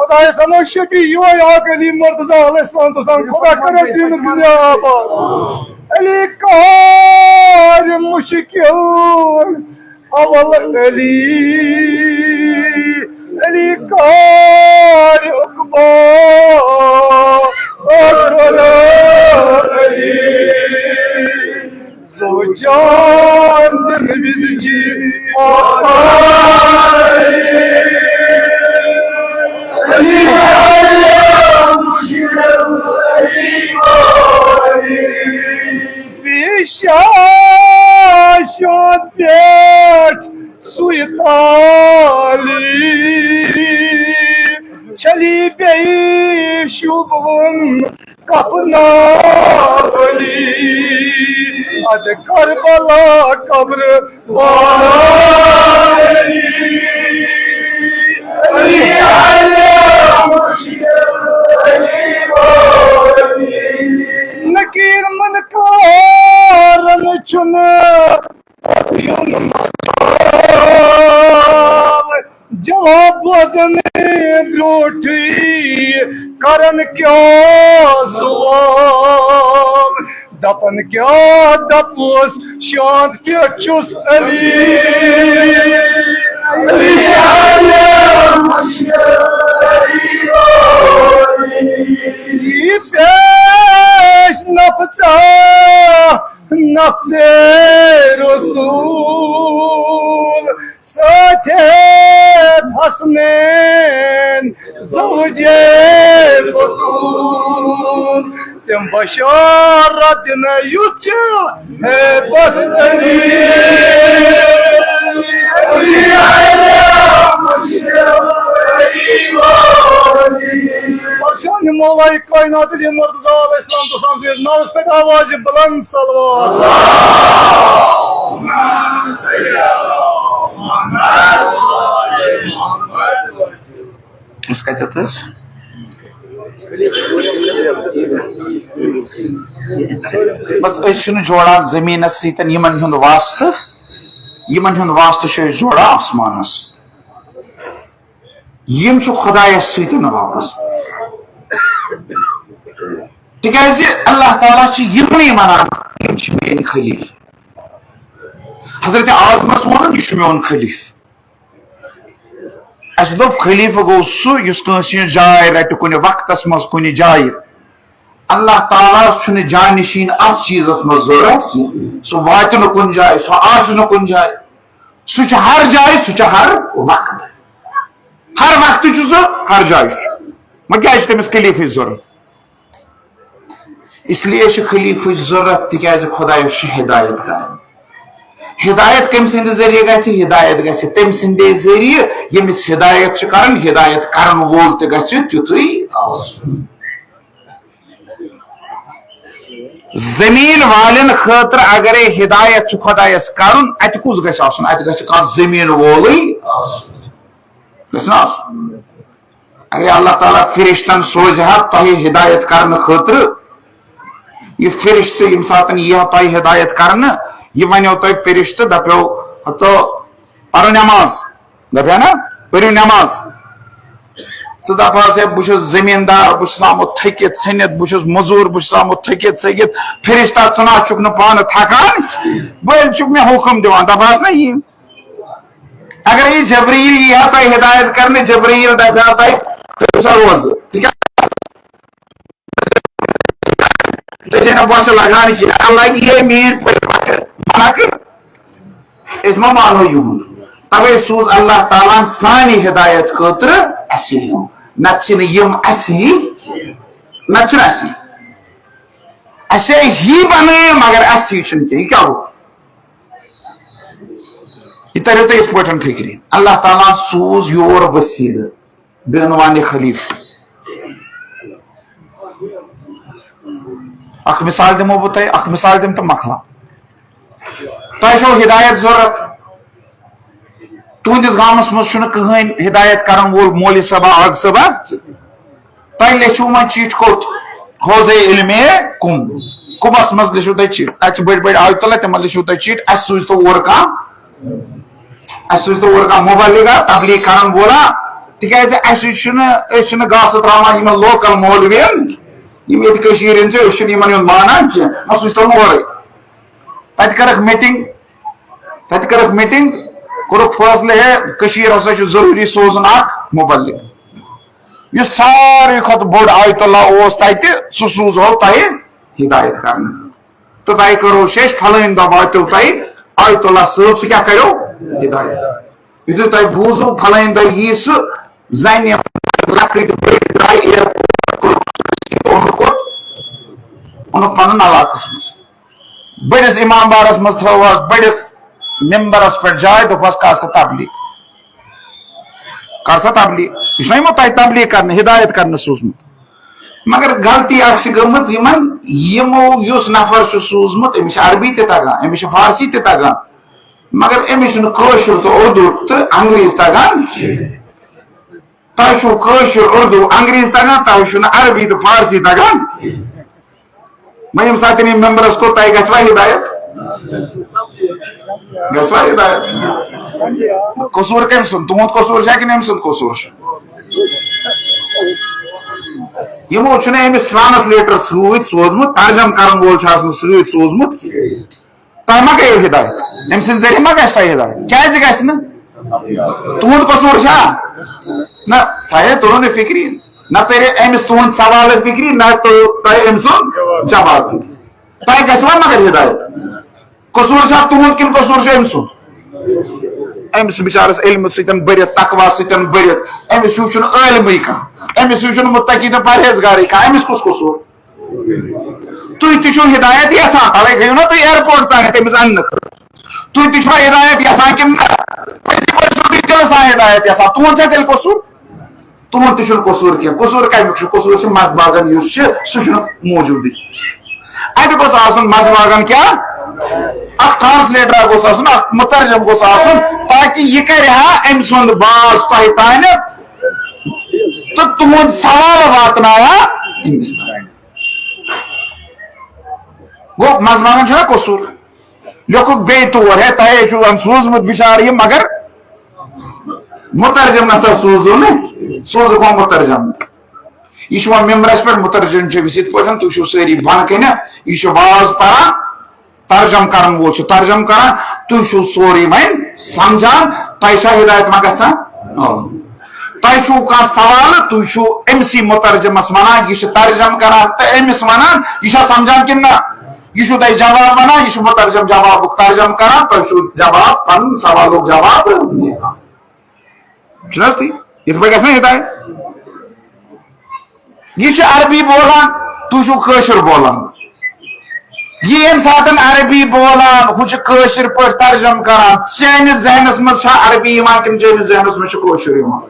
S2: خدا سنو شبی یو یا علی مرتضی علیہ السلام تو سان خدا کرے دین دنیا آباد علی کار مشکل اول علی کار عقبا آخر علی زو جان دل بزچی شاشد بیت سوی تالی چلی بی شبون کپنا بلی اد کربلا قبر بالا نکیر من کارن چن جواب وزن بروٹی کرن کیا سوال دپن کیا دپوس شاد کیا چس علی پیش نفسا نفس رسول ساتھ حسنین زوج بطول تم بشارت نیوچ ہے بدلی پرشان مولا کائنات علی مرتضی علیہ السلام تو سامنے ناس پہ آواز بلند صلوات
S1: اس کتس بس جوڑان زمین سیتن یمن ہند واسطہ جوڑان آسمانس یم خدایس سیتن وابست تکیازِ اللہ تعالیٰ یمنی منان یم میٲنۍ خلیف حضرت آدمس وون یہ میون خلیف اس دوپ خلیفہ گو سو یس کٲنٛسہِ ہٕنٛز جاے رٹہِ کُنہِ وقتس منٛز کُنہِ جایہِ اللہ تعالیٰ چھُنہٕ جانشین اتھ چیزس منٛز ضرورت کینٛہہ سُہ واتہِ نہٕ کُنہِ جایہِ سُہ آسہِ نہٕ کُنہِ جایہِ سُہ چھُ ہر جایہِ سُہ چھُ ہر وقت چھُ سُہ ہر جایہِ چھُ وۄنۍ کیٛازِ چھِ تٔمِس خلیفٕچ ضرورت اس لیے چھِ خلیفٕچ ضرورت تِکیٛازِ خۄدایس چھِ ہدایت کرٕنۍ ہدایت کم سند ذریعہ گژھِ ہدایت گژھِ تم سندے ذریعہ یمس ہدایت چھ کرن ہدایت کرن وول تہ گژھِ تیُتھُے آسُن زمین والن خاطر اگر ہدایت چھ خدایس کرن ات کس گژھِ آسُن ات گژھِ کانٛہہ زمین وولٕے آسُن گژھِ نا آسُن اگر اللہ تعالیٰ فرشتن سوزِ ہا تۄہہِ ہدایت کرنہٕ خٲطرٕ یہ فرشتہ یم ساتن یہ تۄہہِ ہدایت کرنہٕ یہ ونو تہ فرشتہ دپو تو پرو نماز دپیا نا پرو نماز ثہ دپاس ہے بہ زمیندار بہ آمت تھکت ژھنت بہ مزور بہ آمت تھکت ژھگت فرشتہ ژھنا چھ پانہ تھکان بل چھ مے حکم دِوان دپاس نا یہ اگر یہ جبریل یہ تہ ہدایت کرنے جبریل دپیا تہ سا روز بس لگان کی اللہ یہ مین اس ما مانو یہود توے سوز اللہ تعالیٰ سانی ہدایت خاطر اسی نت یم اسی نت اسی ہی بنے مگر اسی چھ کیا ہو یہ تریو تو اس پٹن فکری اللہ تعالیٰ سوز یور وسیل بعنوان خلیف اخ مثال دمو بہ تہ اخ مثال دم تو مکھلا تۄہہِ چھو ہدایت ضرورت تُہنٛدِس گامس منٛز چھُنہٕ کٕہٕنۍ ہدایت کرن وول مولوی صٲبا آگ صٲبا تۄہہِ لیکھِو وۄنۍ چیٖٹھ کوٚت حوضے علمِ کُم کُمس منٛز لیکھِو تُہۍ چیٖٹھ تتہِ چھِ بٔڑۍ بٔڑۍ آیت اللہ تِمن لیکھِو تُہۍ چیٖٹھ اسہِ سوٗزتو اور کانٛہہ مُبلِغا تبلیغ کرن وولا تِکیازِ أسۍ چھِنہٕ گاسہٕ تراوان یِمن لوکل مولوین یِم ییٚتہِ کٔشیٖرِ ہٕنٛدۍ چھِ أسۍ چھِنہٕ یِمن ہُنٛد مانان کینٛہہ وۄنۍ سوٗزتون اورے تتہِ کٔرٕکھ میٖٹنگ کوٚرُکھ فٲصلہٕ ہے کٔشیٖر ہسا چھُ ضروٗری سوزُن اکھ مُبلِغ یُس ساروی کھۄتہٕ بوٚڑ آیت اللہ اوس تتہِ سُہ سوٗزہو تۄہہِ ہدایت کرنہٕ تہٕ تۄہہِ کٔرو شیش پھلٲنۍ دۄہ واتیو تۄہہِ آیت اللہ صٲب سُہ کیاہ کریو ہدایت یُتھُے تۄہہِ بوٗزوٕ پھلٲنۍ دۄہ یی سُہ زنہِ لۄکٕٹۍ بٔڑۍ درٛاے اوٚنُکھ پنُن علاقس منٛز بٔڑِس امام بارس منٛز تھٲوہس بٔڑِس ممبرس پٮ۪ٹھ جاے دوٚپہس کر سا تبلیغ یہِ چھُنہ یِمو تۄہہِ تبلیغ کرنہٕ ہدایت کرنہٕ سوٗزمُت مگر غلطی اکھ چھِ گٔمٕژ یِمو یُس نفر چھُ سوٗزمُت أمِس چھِ عربی تہِ تگان أمِس چھِ فارسی تہِ تگان مگر أمِس چھُنہٕ کٲشُر تہٕ اردوٗ تہٕ انگریٖز تگان تۄہہِ چھُو کٲشُر اردوٗ انگریٖز تگان تۄہہِ چھُنہٕ عربی تہٕ فارسی تگان وۄنۍ ییٚمہِ ساتہٕ ییٚمۍ ممبرس کوٚر تۄہہِ گژھوا ہدایت قصوٗر کٔمۍ سُنٛد تُہُنٛد قصوٗر چھا کِنہٕ أمۍ سُنٛد قصوٗر چھُ یِمو چھُنہٕ أمِس ٹرانسلیٹر سۭتۍ سوزمُت ترجم کرن وول چھُ آسان سۭتۍ سوزمُت تۄہہِ ما گٔیو ہدایت أمۍ سٕنٛدِ ذٔریعہٕ ما گژھِ تۄہہِ ہدایت کیازِ گژھِ نہٕ تُہُنٛد قصوٗر چھا نہ تۄہہِ توٚرُو نہٕ فِکری نہ ترِ أمِس تُہُنٛد سوالہٕ فِکری نہ تۄہہِ أمۍ سُنٛد جواب تۄہہِ گژھوا مگر ہدایت قصوٗر چھا تُہُنٛد کِنہٕ قصوٗر چھُ أمۍ سُنٛد أمِس بِچارس علمہٕ سۭتۍ بٔرِتھ تقوا سۭتۍ بٔرِتھ أمِس ہیوٗ چھُنہٕ عٲلمٕے کانٛہہ أمِس ہیوٗ چھُنہٕ مُتقی تہٕ پرہیزگارٕے کانٛہہ أمِس کُس قصوٗر تُہۍ تہِ چھِو ہدایت یژھان تَوے گٔیو نا تُہۍ اِیرپورٹ تانٮ۪تھ أمِس اَننہٕ خٲطرٕ تُہۍ تہِ چھِوا ہدایت یژھان کِنہٕ تُہۍ دِلہٕ سان ہدایت یژھان تُہُنٛد چھا تیٚلہِ قصوٗر تُہُنٛد تہِ چھُنہٕ قصوٗر کینٛہہ قصوٗر کمیُک چھُ قصوٗر چھُ منٛزباگن یُس چھُ سُہ چھُنہٕ موٗجوٗدٕے اَتہِ گوٚژھ آسُن منٛزباگن کیٛاہ اکھ ٹرانسلیٹر گوٚژھ آسُن اکھ مُترجم گوٚژھ آسُن تاکہِ یہِ کرِ ہا أمۍ سُنٛد باز تۄہہِ تانٮ۪تھ تہٕ تُہُنٛد سوال واتنایا أمِس تانۍ گوٚو منٛزباگن چھُنہ قصوٗر لیوٚکھُکھ بیٚیہِ تور ہے تۄہے چھُو سوٗزمُت بِچارٕ یہِ مگر مُترجم نسا سوٗزوٗ نہٕ سوٗزُکھ وۄنۍ مُترجم یہِ چھُ وۄنۍ ممبرس پٮ۪ٹھ مُترجم چھُ أمِس یِتھ پٲٹھۍ تُہۍ چھِو سٲری بۄنہٕ کٔنٮ۪تھ یہِ چھُ واز پران ترجم کرن وول چھُ ترجم کران تُہۍ چھِو سورُے وۄنۍ سمجھان تۄہہِ چھا ہدایت ما گژھان تۄہہِ چھُو کانٛہہ سوالہٕ تُہۍ چھِو أمسٕے مُترجمس ونان یہِ چھُ ترجم کران تہٕ أمِس ونان یہِ چھا سمجھان کِنہٕ نہ یہِ چھُو تۄہہِ جواب ونان یہِ چھُ مُترجم جوابُک ترجم کران تۄہہِ چھُو جواب پنُن سوالُک جواب چھُنہ حظ تی یِتھ پٲٹھۍ گژھِ نا ہدایت یہِ چھُ عربی بولان تُہۍ چھِو کٲشُر بولان یہِ ییٚمہِ ساتہٕ عربی بولان ہُہ چھُ کٲشِر پٲٹھۍ ترجم کران چٲنِس ذہنس منٛز چھا عربی یِوان کِنہٕ چٲنِس ذہنس منٛز چھُ کٲشُر یِوان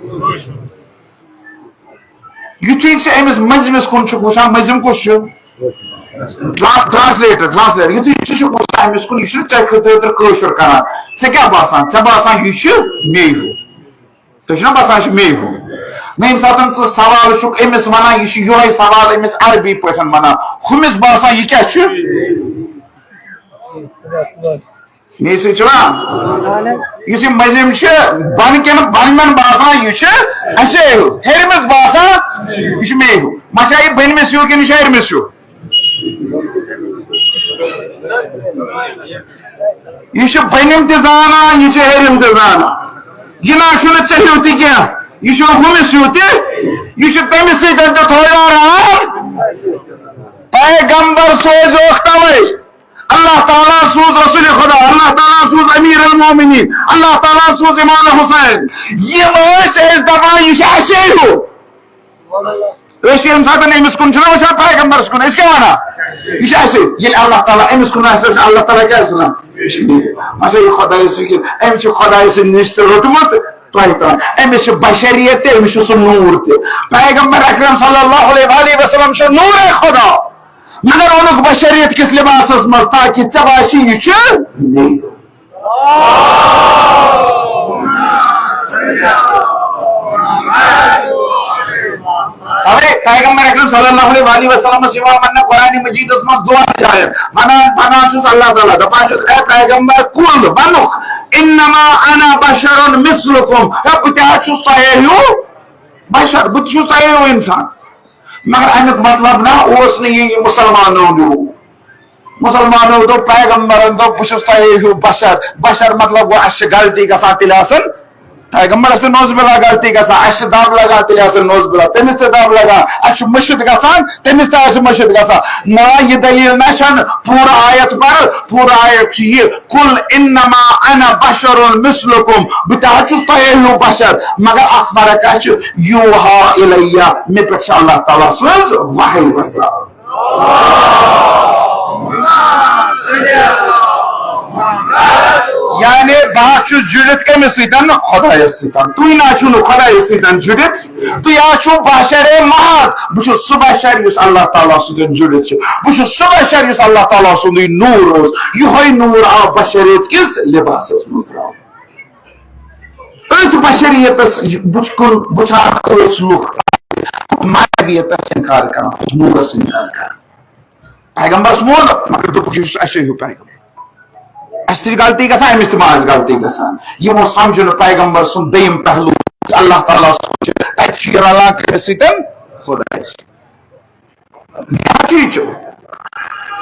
S1: یُتھُے ژٕ أمِس مٔنٛزمِس کُن چھُکھ وٕچھان مٔنٛزِم کُس چھُ ٹرانسلیٹر یُتھُے ژٕ چھُکھ وٕچھان أمِس کُن یہِ چھُنہٕ ژےٚ خٲطرٕ کٲشُر کران ژےٚ کیٛاہ باسان ژےٚ باسان یہِ چھُ مے ہیوٗ تۄہہِ چھُنہ باسان یہِ چھُ مے ہیوٗ نہ ییٚمہِ ساتہٕ ژٕ سوال چھُکھ أمِس ونان یہِ چھُ یِہوے سوال أمِس عربی پٲٹھۍ ونان ہُمِس باسان یہِ کیٛاہ چھُ مے سۭتۍ چھُوا یُس یہِ مٔنٛزِم چھُ بۄنہٕ کٮ۪ن بۄنمٮ۪ن باسان یہِ چھُ اَسے ہیوٗ ہیٚرمِس باسان یہِ چھُ مے ہیوٗ ما چھا یہِ بٔنمِس ہیوٗ کِنہٕ یہِ چھُ ہیٚرمِس ہیوٗ یہِ چھُ بٔنِم تہِ زانان یہِ چھُ ہیٚرِم تہِ زانان یہِ نہ چھُنہٕ ژےٚ ہیوٗ تہِ کینٛہہ یہِ چھُ ہُمِس ہیوٗ تہِ یہِ چھُ تٔمِس سۭتۍ تہِ تھوڑا پیغمبر سوزوکھ توے اللہ تعالیٰ سوز رسول خدا اللہ تعالیٰ سوز امیر المومنین اللہ تعالیٰ سوز امام حسین یِم ٲسۍ أسۍ دپان یہِ چھُ اَسے ہیوٗ أسۍ چھِ ییٚمہِ ساتہٕ أمِس کُن چھِنہ وٕچھان پیغمبرس کُن أسۍ کیٛاہ ونان یہِ چھُ اَسے ییٚلہِ اللہ تعالیٰ أمِس کُن آسہِ اللہ تعالیٰ کیٛاہ آسہِ ونان یہِ چھُ مے اچھا یہِ خۄدایہِ سۭتۍ أمۍ چھُ خۄدایہِ سٕنٛدِ نِش تہِ روٚٹمُت تۄہہِ تام أمِس چھُ بشریت تہِ أمِس چھُ سُہ نوٗر تہِ پیغمبر اکرم صلی اللہ علیہ وسلم چھُ نوٗرے خۄدا مگر اونک بشریت کس لباس مز تاکہ ژے باشی یہ چھ پیغمبر اکرم صلی اللہ علیہ وسلم قرآن مجید مز دعا جائے ونان چھس اللہ تعالیٰ دپان چھس اے پیغمبر کل ونک انما انا بشر مثلکم بہ تہ چھس تۄہے ہیوٗ بشر بہ چھس تۄہے ہیوٗ انسان مگر امیُک مطلب نہ اوس نہٕ یہ مسلمانو ہیوٗ مسلمانو دوٚپ پیغمبرن دوٚپ بہ چھس تۄہے ہیوٗ بشر بشر مطلب گوٚو اسہِ چھِ غلطی گژھان تیٚلہِ آسان پیغمبرس نوز بلا غلطی گژھان اس دب لگان تیل آسان نوز بلا تمس تہ دب لگان اس مشد گژھان تمس تہ آسہِ مشد گژھان نا یہ دلیل نہ چھن پورا آیت پر پورا آیت چھ یہ قل انما انا بشر مثلکم بہ تہ چھس تۄہے ہیوٗ بشر مگر اکھ فرق چھ یوحا الیہ مےٚ پٮ۪ٹھ چھِ اللہ تعالیٰ سٕنٛز وحی وسان یعنی بات چھُس جُڑِتھ کٔمِس سۭتۍ خۄدایس سۭتۍ تُہۍ نہ چھُو نہٕ خۄدایس سۭتۍ جُڑِتھ تُہۍ حظ چھُو بشرے محض بہٕ چھُس سُہ بشر یُس اللہ تعالیٰ سۭتۍ جُڑِتھ چھُ بہٕ چھُس سُہ بشر یُس اللہ تعالیٰ سُنٛدُے نوٗر اوس یِہوے نوٗر آو بشریت کِس لباسس منٛز ترٛاونہٕ أتھۍ بشریتس وٕچھان ٲسۍ لُکھ معنویتس انکار کران نوٗرس انکار کران پیغمبرس مون مگر دوٚپُکھ یہِ چھُ اَسے ہیوٗ پیغمبر اس تہ غلطی گژھان امس تہ ماز غلطی گژھان یمو سمجھو نہٕ پیغمبر سُنٛد دوٚیِم پہلو اللہ تعالیٰ تتہِ چھُ یہِ رلان کٔمِس سۭتۍ خۄدایس سۭتۍ چھُ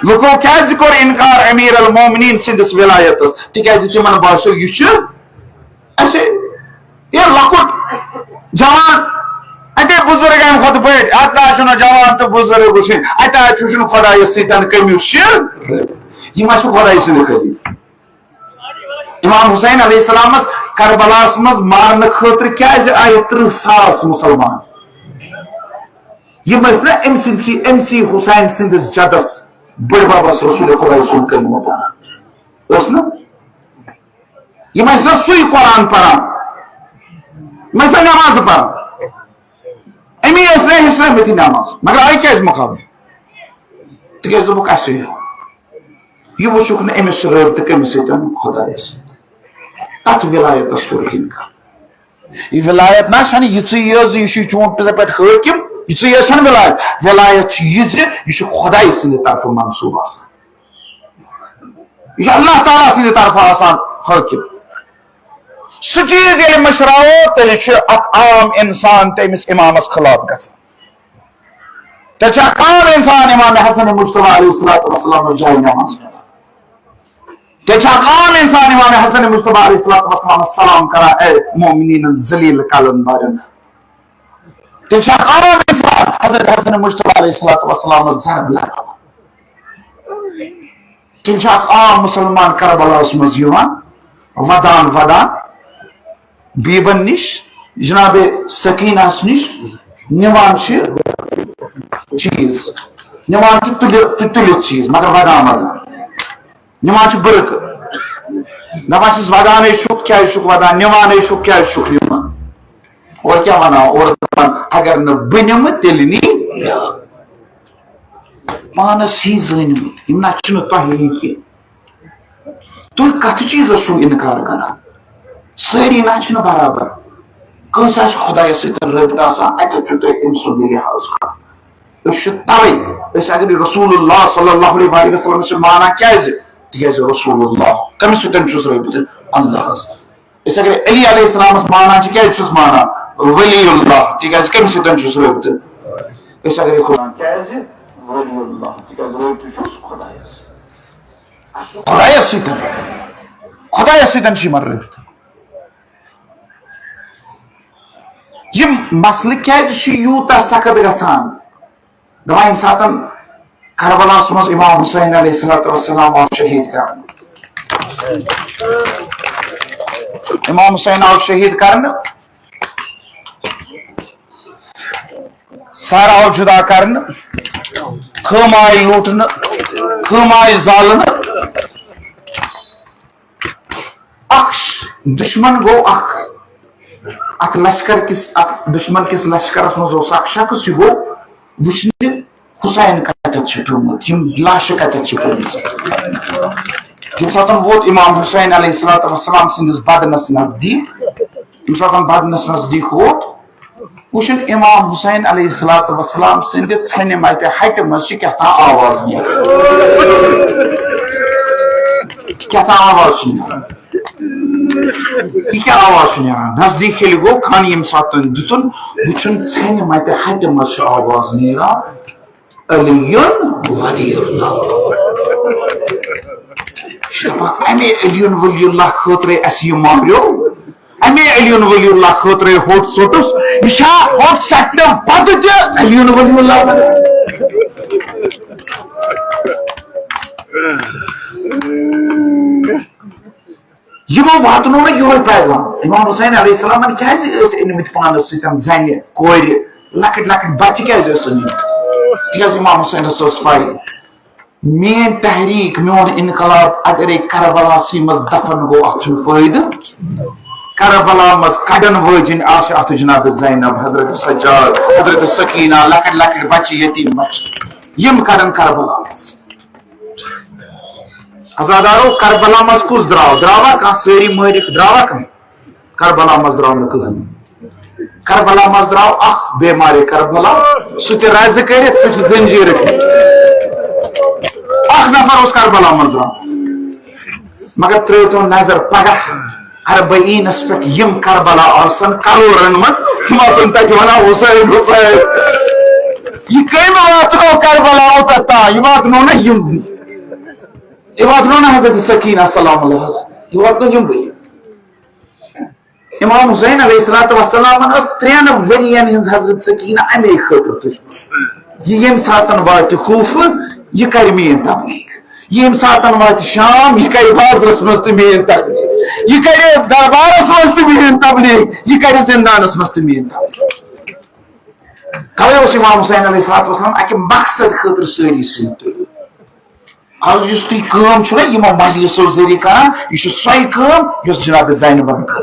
S1: لُکو کیازِ کوٚر انکار امیر المومنین سٕنٛدِس ولایتس تِکیازِ تِمن باسیو یہِ چھُ اسے یہِ لۄکُٹ جوان اتے بزرگ امہِ کھۄتہٕ بٔڑۍ اتھ نہ چھُنہٕ جوان تہٕ بزرگ وٕچھِنۍ اتہِ حظ چھُنہٕ خۄدایس سۭتۍ کٔمِس چھِ یہِ ما چھُ خۄداے سٕنٛدِ خلیٖفہٕ امام حسین علیہ السلامس کربلاس مز مارنہٕ خٲطرٕ کیازِ آیہِ 30,000 مسلمان یم ٲسۍ نا أمۍ سی حسین سٕنٛدِس جدس بٔڑ ببس رسول خۄداے سُنٛد کلمہٕ پران ٲس نا یم ٲسۍ نا سُے قرآن پران یم ٲسۍ نا نماز پران امی ٲسۍ نا ہیٚچھنٲومٕتۍ نماز مگر آیہِ کیازِ مُقابلہٕ تِکیازِ دوٚپُکھ اسے یہ وٕچھُکھ نہٕ أمِس رٲبطہٕ کٔمِس سۭتۍ خۄدایس تتھ ولایتس کوٚر انکار یہ ولایت نہ چھنہٕ یِژٕے یٲژ یہِ چھُ چوٗنٛٹھِس پٮ۪ٹھ حٲکِم یِژٕے یٲژ چھنہٕ ولایت چھِ یہِ زِ یہِ چھُ خۄداے سٕنٛدِ طرفہٕ منصوٗب آسان یہ چھُ اللہ تعالیٰ سٕنٛدِ طرفہٕ آسان حٲکِم سُہ چیٖز ییٚلہِ مٔشراوو تیٚلہِ چھُ اکھ عام انسان تٔمِس امامس خلاف گژھان تیٚلہِ چھُ اکھ عام انسان امام حسن مجتبیٰ علیہ الصلوۃ والسلامس جایہِ نماز پران تیٚلہِ چھُ اکھ عام انسان امام حسن مجتبیٰ علیہ الصلوۃ والسلامس سلام کران اے مومنیٖنن ذلیٖل کلن والٮ۪ن تیٚلہِ چھُ اکھ عام انسان حضرت حسن مجتبیٰ علیہ الصلوۃ والسلامس ضرب لگاوان تیٚلہِ چھُ اکھ عام مسلمان کربلاہس منٛز یِوان ودان بیٖبن نِش جناب سکینہس نِش نِوان چھِ چیٖز نِوان چھِ تُلِتھ چیٖز مگر ودان نِوان چھِ بٔرکہٕ دپان چھِس ودانے چھُکھ کیازِ چھُکھ ودان نِوانٕے چھُکھ کیازِ چھُکھ نِوان اور کیاہ ونان اور دپان اگر نہٕ بہٕ نِمہٕ تیٚلہِ نی پانس ہی زٲنِمٕتۍ یِم نہ چھِنہٕ تۄہہِ کینٛہہ تُہۍ کتھ چیٖزس چھُو انکار کران سٲری نہ چھِنہٕ برابر کٲنٛسہِ حظ چھُ خۄدایس سۭتۍ رٲبطہٕ آسان اتٮ۪تھ چھُو تۄہہِ أمۍ سُنٛد لحاظ کران أسۍ چھِ توے أسۍ اگر رسول اللہ صلی اللہ علیہ وسلم چھِ مانان کیازِ تِکیازِ رسول اللہ کٔمِس سۭتۍ چھُس رٲبطہٕ اللہس أسۍ اگر علی علیہ السلامس مانان چھِ کیازِ چھُس مانان ولی اللہ تِکیازِ کٔمِس سۭتۍ چھُس رٲبطہٕ أسۍ اگر کیازِ ولی اللہ تِکیازِ رٲبطہٕ چھُس خۄدایس سۭتۍ چھِ یِمن رٲبطہٕ یِم مسلہٕ کیازِ چھِ یوٗتاہ سخت گژھان دپان ییٚمہِ ساتہٕ کربلاہس منٛز امام حسین علیہ الصلوۃ والسلام آو شہید کرنہٕ امام حسین آو شہید کرنہٕ سر آو جدا کرنہٕ خٲم آیہِ لوٗٹنہٕ خٲم آیہِ زالنہٕ اکھ دشمن گوٚو اکھ لشکر کِس اکھ دشمن کِس لشکرس منٛز اوس اکھ شخص یہِ گوٚو وٕچھنہِ حسین کتٮ۪ن پیومت لاشہ کتھ پیمژ یم سات ووت امام حسین علیہ السلام سندس بدنس نزدیک یم سات بدنس نزدیک ووت وچن امام حسین علیہ السلام سند ژھنہ مت ہٹہ مز کیا آواز کیا آواز یہ کیا آواز نیران نزدیک یل گو خان یم سات دتن وچن ژھنہ مت ہٹہ مز آواز نیران علی ولی اللہ امے علی ولی اللہ خاطر اس یہ ماریو امے علی ولی اللہ خاطر ہوٹ سوٹس یہ ہوٹ سٹ پتہ تہ علی ولی اللہ یمو واتنو نا یہ پیغام امام حسین علیہ السلام کیازِ ٲسۍ أنمٕتۍ پانس سۭتۍ زنہِ کورِ لۄکٕٹۍ لۄکٕٹۍ بچہِ کیازِ ٲسۍ أنمٕتۍ تکیازِ امام حسینس ٲس پاے میٲنۍ تحریک میون انقلاب اگرے کربلاسی مز دفن گو اتھ چھُنہٕ فٲیدٕ کربلا مز کڑن وٲجِنۍ آسہِ اتھ جناب زینب حضرت سجاد حضرت سکینہ لۄکٕٹۍ لۄکٕٹۍ بچہِ یتیٖم بچہِ یم کڑن کربلا مز ازادارو کربلا مز کس دراوا کانٛہہ سٲری مٲرِکھ دراوا کانٛہہ کربلا مز درٛاو نہٕ کٕہٕنۍ کربلا مز درٛاو اکھ بیمارِ کربلا سُہ تہِ رزِ کٔرِتھ سُہ چھُ زنجیٖر اکھ نفر اوس کربلا مز درٛاو مگر ترٛٲوتو نظر پگاہ اربعینس پٮ۪ٹھ یم کربلا آسن کرورن منٛز تِم آسن تتہِ ونان حسین حسین یہ کٔمۍ واتنو کربلا اوتتھ تام یہ واتنو نا یِموٕے یہ واتنو نا حضرت سکینہ سلام اللہ یہ واتنو یِموٕے امام حسین علیہ السلام ٲس 3 ؤرین ہٕنٛز حضرت سکینہ امے خٲطرٕ تُجمٕژ یہ ییٚمہِ ساتن واتہِ خوٗفہٕ یہ کرِ میٲنۍ تبلیغ یہ ییٚمہِ ساتن واتہِ شام یہ کرِ بازرس منٛز تہِ میٲنۍ تبلیغ یہ کرِ دربارس منٛز تہِ میٲنۍ تبلیغ یہ کرِ زندانس منٛز تہِ میٲنۍ تبلیغ توے اوس امام حسین علیہ السلام اکہِ مقصد خٲطرٕ سٲری سۭتۍ آز یُس تُہۍ کٲم چھُو نا یِمو مجلسو ذٔریعہٕ کران یہِ چھِ سۄے کٲم یۄس جناب زینبن کٔر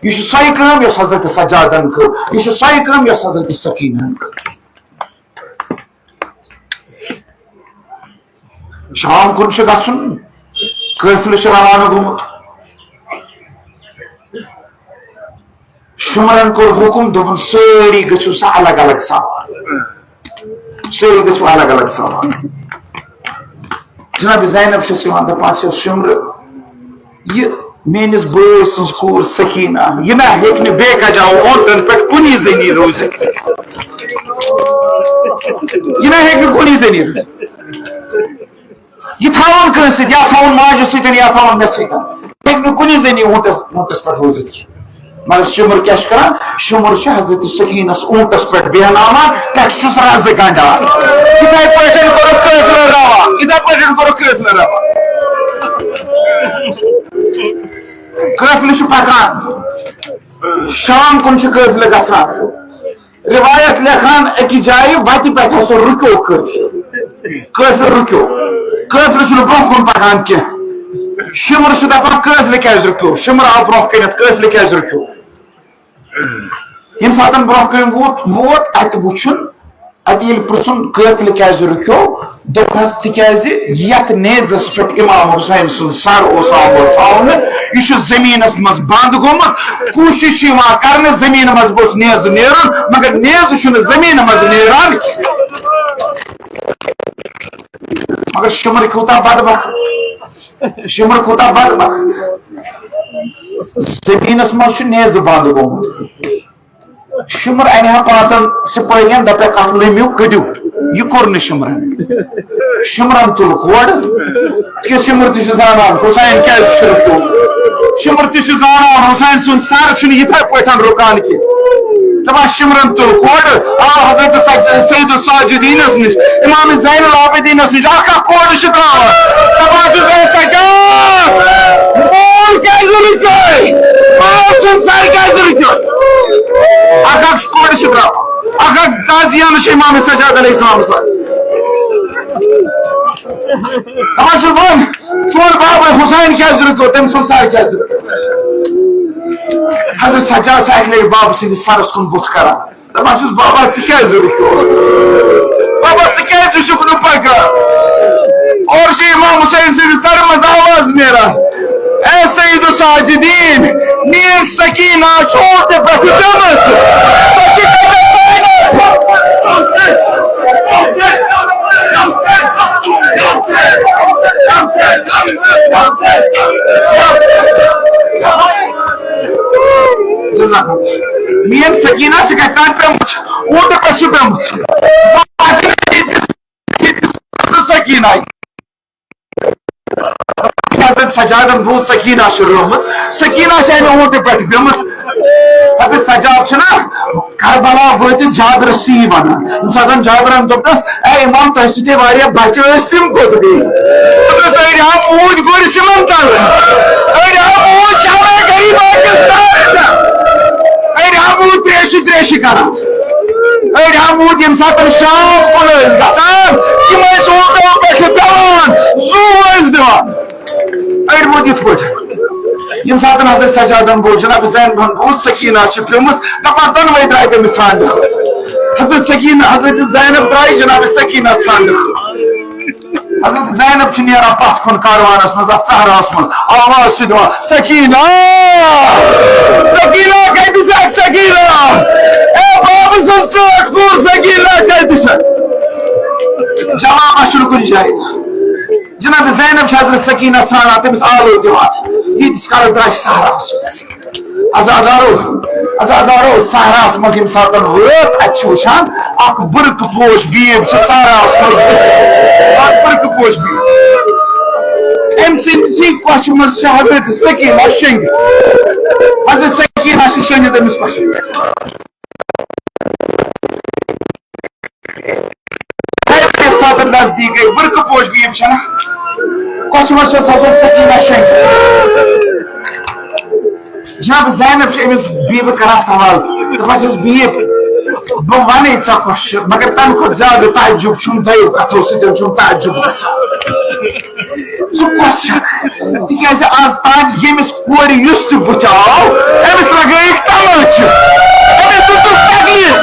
S1: یہ سۄے کٲم یۄس حضرت سجادن کٔر یہ سۄے کٲم یۄس حضرت سکینہن کٔر شام کُن چھُ گژھُن قٲفلہٕ چھُ روانہٕ گوٚمُت شُمرن کوٚر حُکُم دوٚپُن سٲری گٔژھِو سا الگ الگ سوار سٲری گٔژھِو الگ الگ سوار جناب زینب چھس یِوان دپان چھس شُمرٕ یہ میٲنِس بٲے سٕنٛز کوٗر سکینہ یہ نہ ہیٚکہِ نہٕ بے کجاو اونٹن پٮ۪ٹھ کُنی زٔنی روٗزِتھ یہ نہ ہیٚکہِ نہٕ کُنی زٔنی روٗزِتھ یہ تھاوُن کٲنٛسہِ سۭتۍ یا تھاوُن ماجہِ سۭتۍ یا تھاوُن مےٚ سۭتۍ ہیٚکہِ نہٕ کُنی زٔنی اونٹس پٮ۪ٹھ روٗزِتھ کینٛہہ مگر شُمر کیٛاہ چھُ کران شُمر چھُ حضرت سکینس اونٹس پٮ۪ٹھ بیہناوان پٮ۪ٹھٕ چھُس رزٕ گنڈان یِتھے پٲٹھۍ کوٚرُکھ قٲفلہٕ روان یِتھے پٲٹھۍ کوٚرُکھ قٲفلہٕ روان قٲفلہٕ چھُ پکان شام کُن چھُ قٲفلہٕ گژھان روایت لیکھان أکِس جایہِ وتہِ پٮ۪ٹھ ہسا رُکیو قٲفلہٕ رُکیو قٲفلہٕ چھُنہٕ برونٛہہ کُن پکان کینٛہہ شُمر چھُ دپان قٲفلہٕ کیازِ رُکیو شُمر آو برونٛہہ کٔنِتھ قٲفلہٕ کیازِ رُکیو ییٚمہِ ساتن برونٛہہ کٔنۍ ووت اتہِ وٕچھُن اتہِ ییٚلہِ پرژھُن قٲفلہٕ کیازِ رُکیو دوٚپہس تِکیازِ یتھ نیزس پٮ۪ٹھ امام حسین سُنٛد سر اوس آمُت تھاونہٕ یہِ چھُ زٔمیٖنس منٛز بنٛد گوٚمُت کوٗشش چھِ یِوان کرنہٕ زٔمیٖنہٕ منٛز گوٚژھ نیزٕ نیرُن مگر نیزٕ چھُنہٕ زٔمیٖنہٕ منٛز نیران مگر شُمر کوٗتاہ بدبخت شُمر کوٗتاہ بدبخت زٔمیٖنس منٛز چھُ نیزٕ بنٛد گوٚمُت شُمر انہِ ہا 5 سِپٲہین دپیکھ اتھ لٔمِو کٔڑِو یہ کوٚر نہٕ شُمرن شُمرن تُل کھۄڑ تِکیازِ شُمر تہِ چھُ زانان حُسین کیازِ چھُ رُکیومُت شُمر تہِ چھُ زانان حُسین سُنٛد سر چھُنہٕ یِتھے پٲٹھۍ رُکان کینٛہہ دپان شُمرن تُل کھۄڑ آو حضرت سید الساجدیٖنس نِش امام زین العابدیٖنس نِش اکھ کھۄڑ چھُ تراوان دپان چھُس اے سجاد مول کیازِ رُکیوے مول سُنٛد سر کیازِ رُکیوے اکھ کھۄڑ چھُ تراوان اکھ تازیانہٕ چھُ امام سجاد علیہ السلامس دپان چھُس وَن چون بابا حُسین کیازِ رُکیو تٔمۍ سُنٛد سر کیازِ رُکیو حضرت سجاد چھُ اکہِ لٹہِ بابا سٕنٛدِس سرس کُن بُتھ کران دپان چھُس بابا ژٕ کیازِ رُکیو بابا ثہ چھک نہ پکان اور امام حسین سٕنٛدِ سر منٛز آواز نیران اے سید الساجدین نیٖل سکینہ چھوٗٹھ پٮ۪ٹھٕ پیٚمٕژ مین سکینہ سے کہتا پیمچ اونٹ پہ پیمچ سکینہ حضرت سجادن بوز سکینہ رومت سکینہ سے اونٹ پہ پیمچ حضرت سجاد چھنا کربلا وٲتِتھ جابرس تی ونان ساتن جابرن دوٚپنس اے امام تۄہہِ سۭتۍ واریاہ بچہِ ٲسۍ تِم کوٚت گٔے دوٚپنس أڑۍ آو موٗدۍ گُرۍ سِمن تل أڑۍ آو موٗدۍ شامے گٔے پاکستان أڑۍ آو موٗدۍ تریشہِ کران أڑۍ آو موٗدۍ ییٚمہِ ساتن شام کُن ٲسۍ گژھان تِم ٲسۍ اونٹو پٮ۪ٹھٕ پیٚوان زوٗ ٲسۍ دِوان أڑۍ موٗدۍ یِتھ پٲٹھۍ ییٚمہِ ساتن حضرت سجادن بوٗز جناب زینبن بوٗز سکینہ چھِ پیٚمٕژ دپان دۄنوے درٛاے تٔمِس ژھانٛڈنہٕ خٲطرٕ حضرت زینب درٛاے جناب سکینہ ژھانٛڈنہٕ خٲطرٕ حضرت زینب چھِ نیران پتھ کُن کاروانس منٛز اتھ صحراہس منٛز آواز چھِ دِوان سکینہ سکینہ کتہِ چھکھ سکینہ اے بابہٕ سٕنٛز ژوٗنٛٹھ کوٗر سکینہ کتہِ چھکھ جوابہ چھُنہٕ کُنہِ جایہِ جناب زینب چھِ حضرت سکینہ ژھانٛڈان تٔمِس آلو دِوان ییٖتِس کالس درٛاے صحراہس منٛز ازادارو صحراہس منٛز ییٚمہِ ساتن وٲژ اتہِ چھِ وٕچھان اکھ بُرکہٕ پوش بیٖب چھِ صحراہس منٛز اکھ بُرکہٕ پوش بیٖب امہِ سٕنٛدسٕے کۄچھِ منٛز چھِ حضرت سکینہ شٔنگِتھ حضرت سکینہ چھِ شٔنگِتھ أمِس کۄچھِ منٛز ییٚمہِ ساتن نزدیٖک گٔے بُرکہٕ پوش بیٖب چھنا کۄچھِ منٛز چھس حضرت سکینہ شٔنگِتھ جناب زینب چھِ أمِس بیٖبہٕ کران سوال دپان چھس بیٖب بہٕ ونے ژےٚ کۄس چھِ مگر تمہِ کھۄتہٕ زیادٕ تعجب چھُم دۄیو کتھو سۭتۍ چھُم تعجب گژھان ژٕ کۄس چھکھ تِکیازِ آز تام ییٚمِس کورِ یُس تہِ بُتھِ آو أمِس لگٲیِکھ تمٲچہِ أمِس دِتُکھ تکلیٖف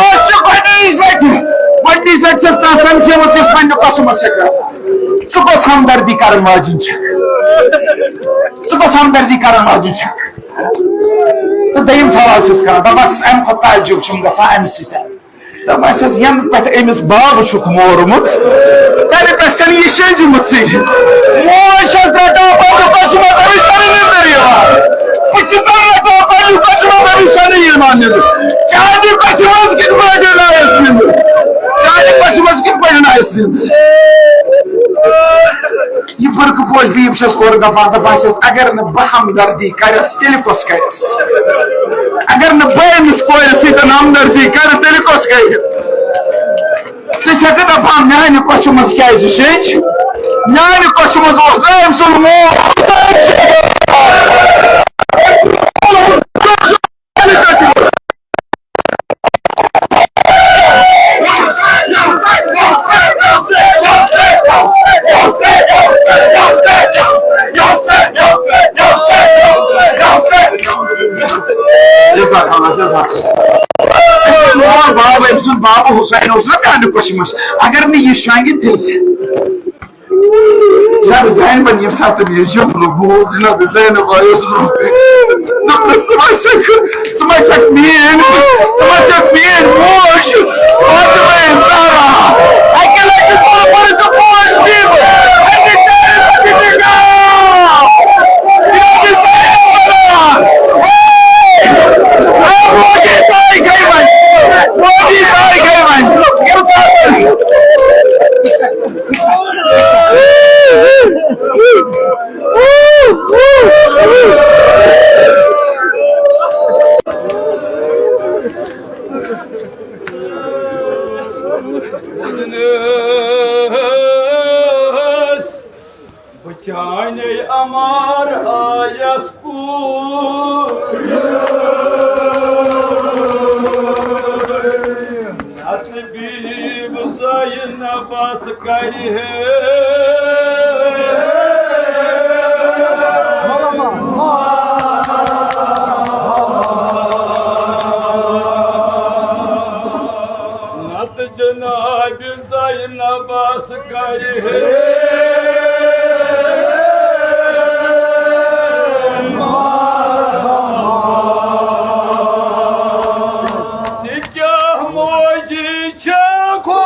S1: آز چھِ گۄڈنِچ لٹہِ چھس کانٛہہ سمکھیمٕژ یُس پننہِ کۄسہٕ منٛز چھِ کران ژٕ کۄس ہمدردی کرن واجِنۍ چھکھ ژٕ کۄس ہمدردی کرن واجِنۍ چھکھ تہٕ دوٚیِم سوال چھس کران دپان چھس امہِ کھۄتہٕ تعجب چھُم گژھان امہِ سۭتۍ دپان چھس ینہٕ پٮ۪ٹھٕ أمِس بابہٕ چھُکھ مورمُت تَنہٕ پٮ۪ٹھ چھنہٕ یہِ شٔنجمٕژٕے موج چھس رٹان پننہِ کۄچھِ منٛز أمِس چھنہٕ نیٚنٛدٕر یِوان بہٕ چھُس رٹان پننہِ کۄچھِ منٛز أمِس چھنہٕ یِوان نیٚنٛدٕر چانہِ کۄچھِ منٛز کِتھ پٲٹھۍ آیس نیٚنٛدٕر چانہِ کۄچھِ منٛز کِتھ پٲٹھۍ آیس نیٚنٛدٕر یہ برکہٕ پوش بیٖب چھس اورٕ دپان چھس اگر نہٕ بہٕ ہمدردی کرس تیٚلہِ کۄس کرس اگر نہٕ بہٕ أمِس کورِ سۭتۍ ہمدردی کرٕ تیٚلہِ کۄس کرِ ژٕ چھکھٕ دپان میانہِ کۄچھِ منٛز کیازِ شیٚنج میانہِ کۄچھِ منٛز اوس نہٕ أمۍ سُنٛد مول باب أمۍ سُنٛد بابہٕ حُسین اوس نا میانہِ کۄچھِ منٛز اگر نہٕ یہِ شۄنگہِ تیٚلہِ جناب زینبن ییٚمہِ ساتہٕ یہِ جملہٕ بوٗز جناب زینب آیس برونٛہہ ژٕ ما چھکھ میٲنۍ موج فاطمہ زہرا اکہِ لٹہِ کوٚر برکہٕ پوش بیٖبہٕ
S3: Bıçağını amar ayas Natbi buzayına bas gayri Nat cenab بزين باس كاره نكاح موجي چكو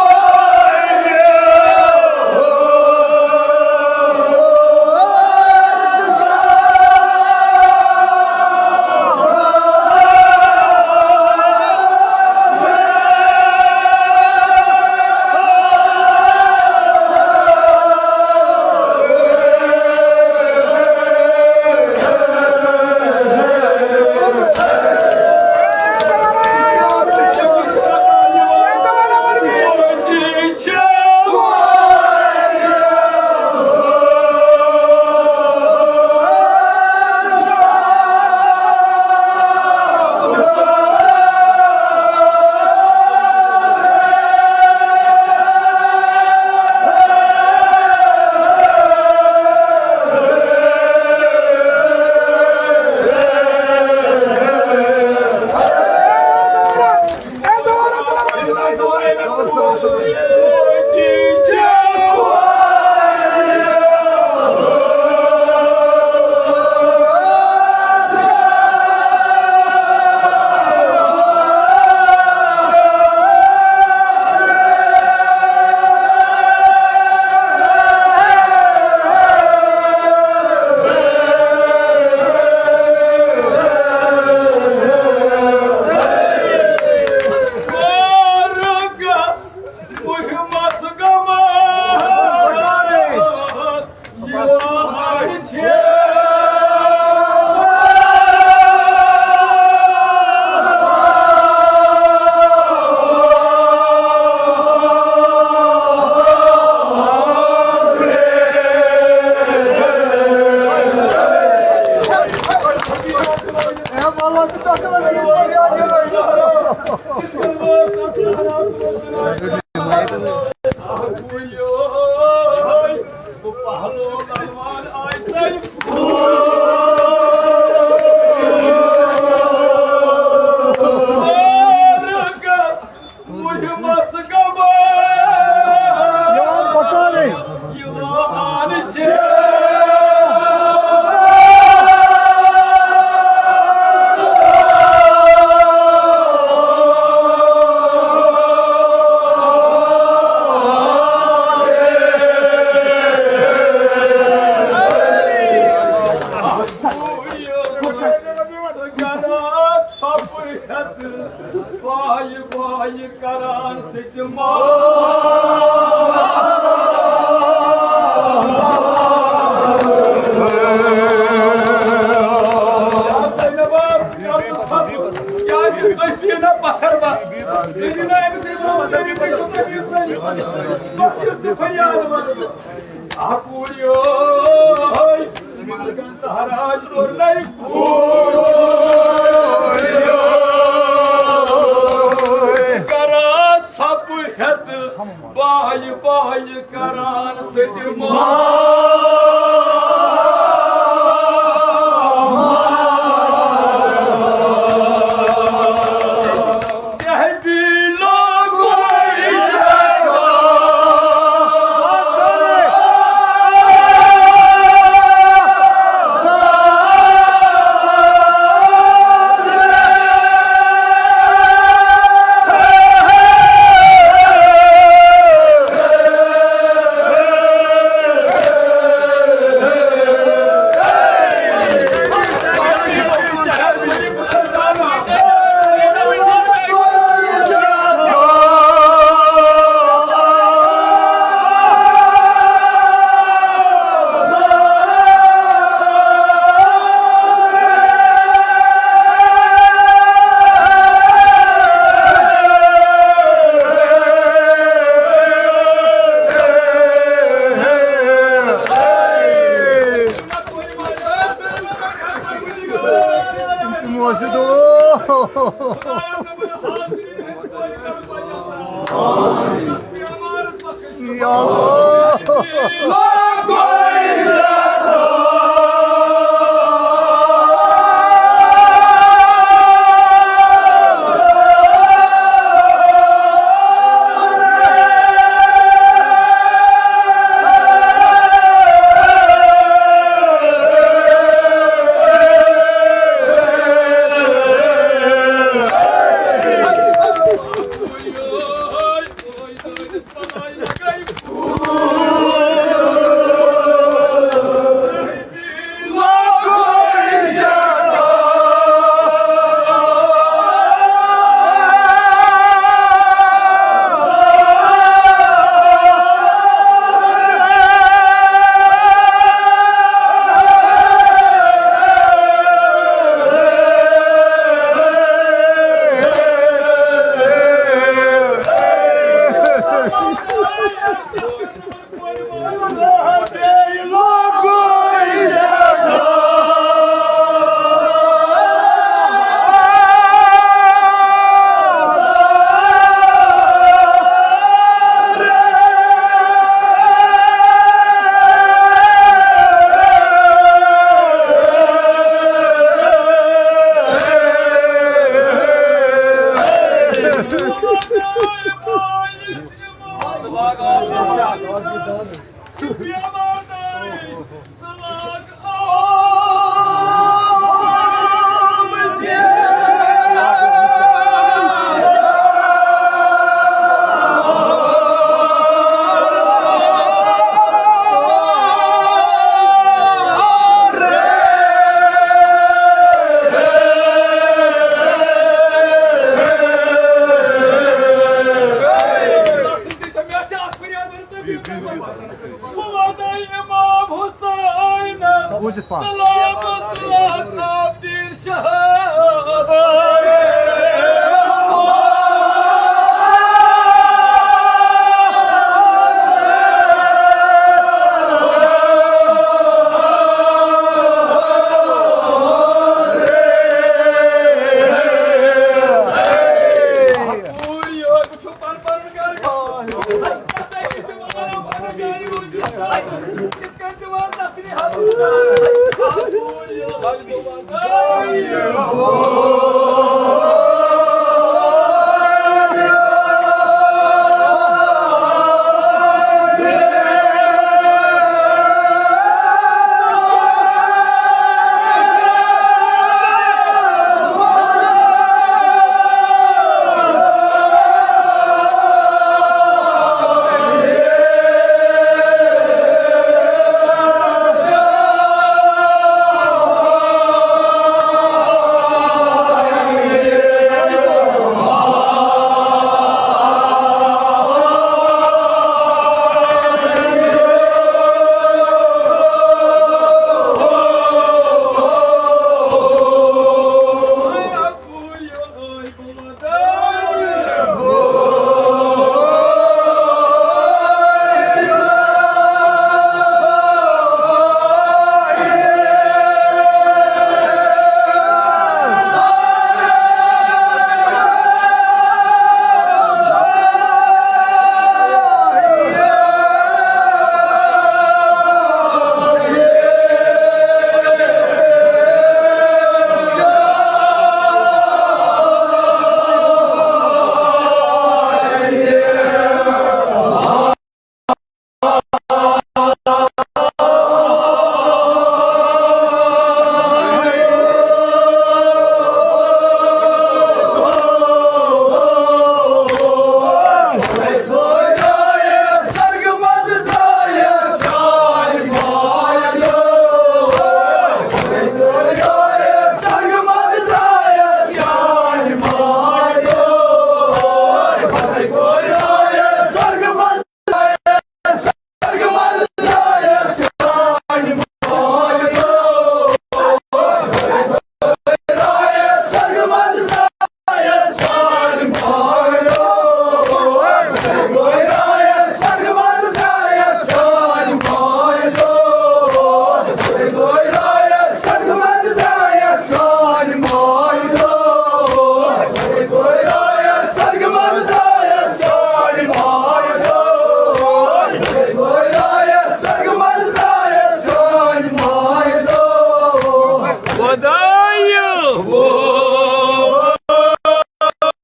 S2: Будет пан.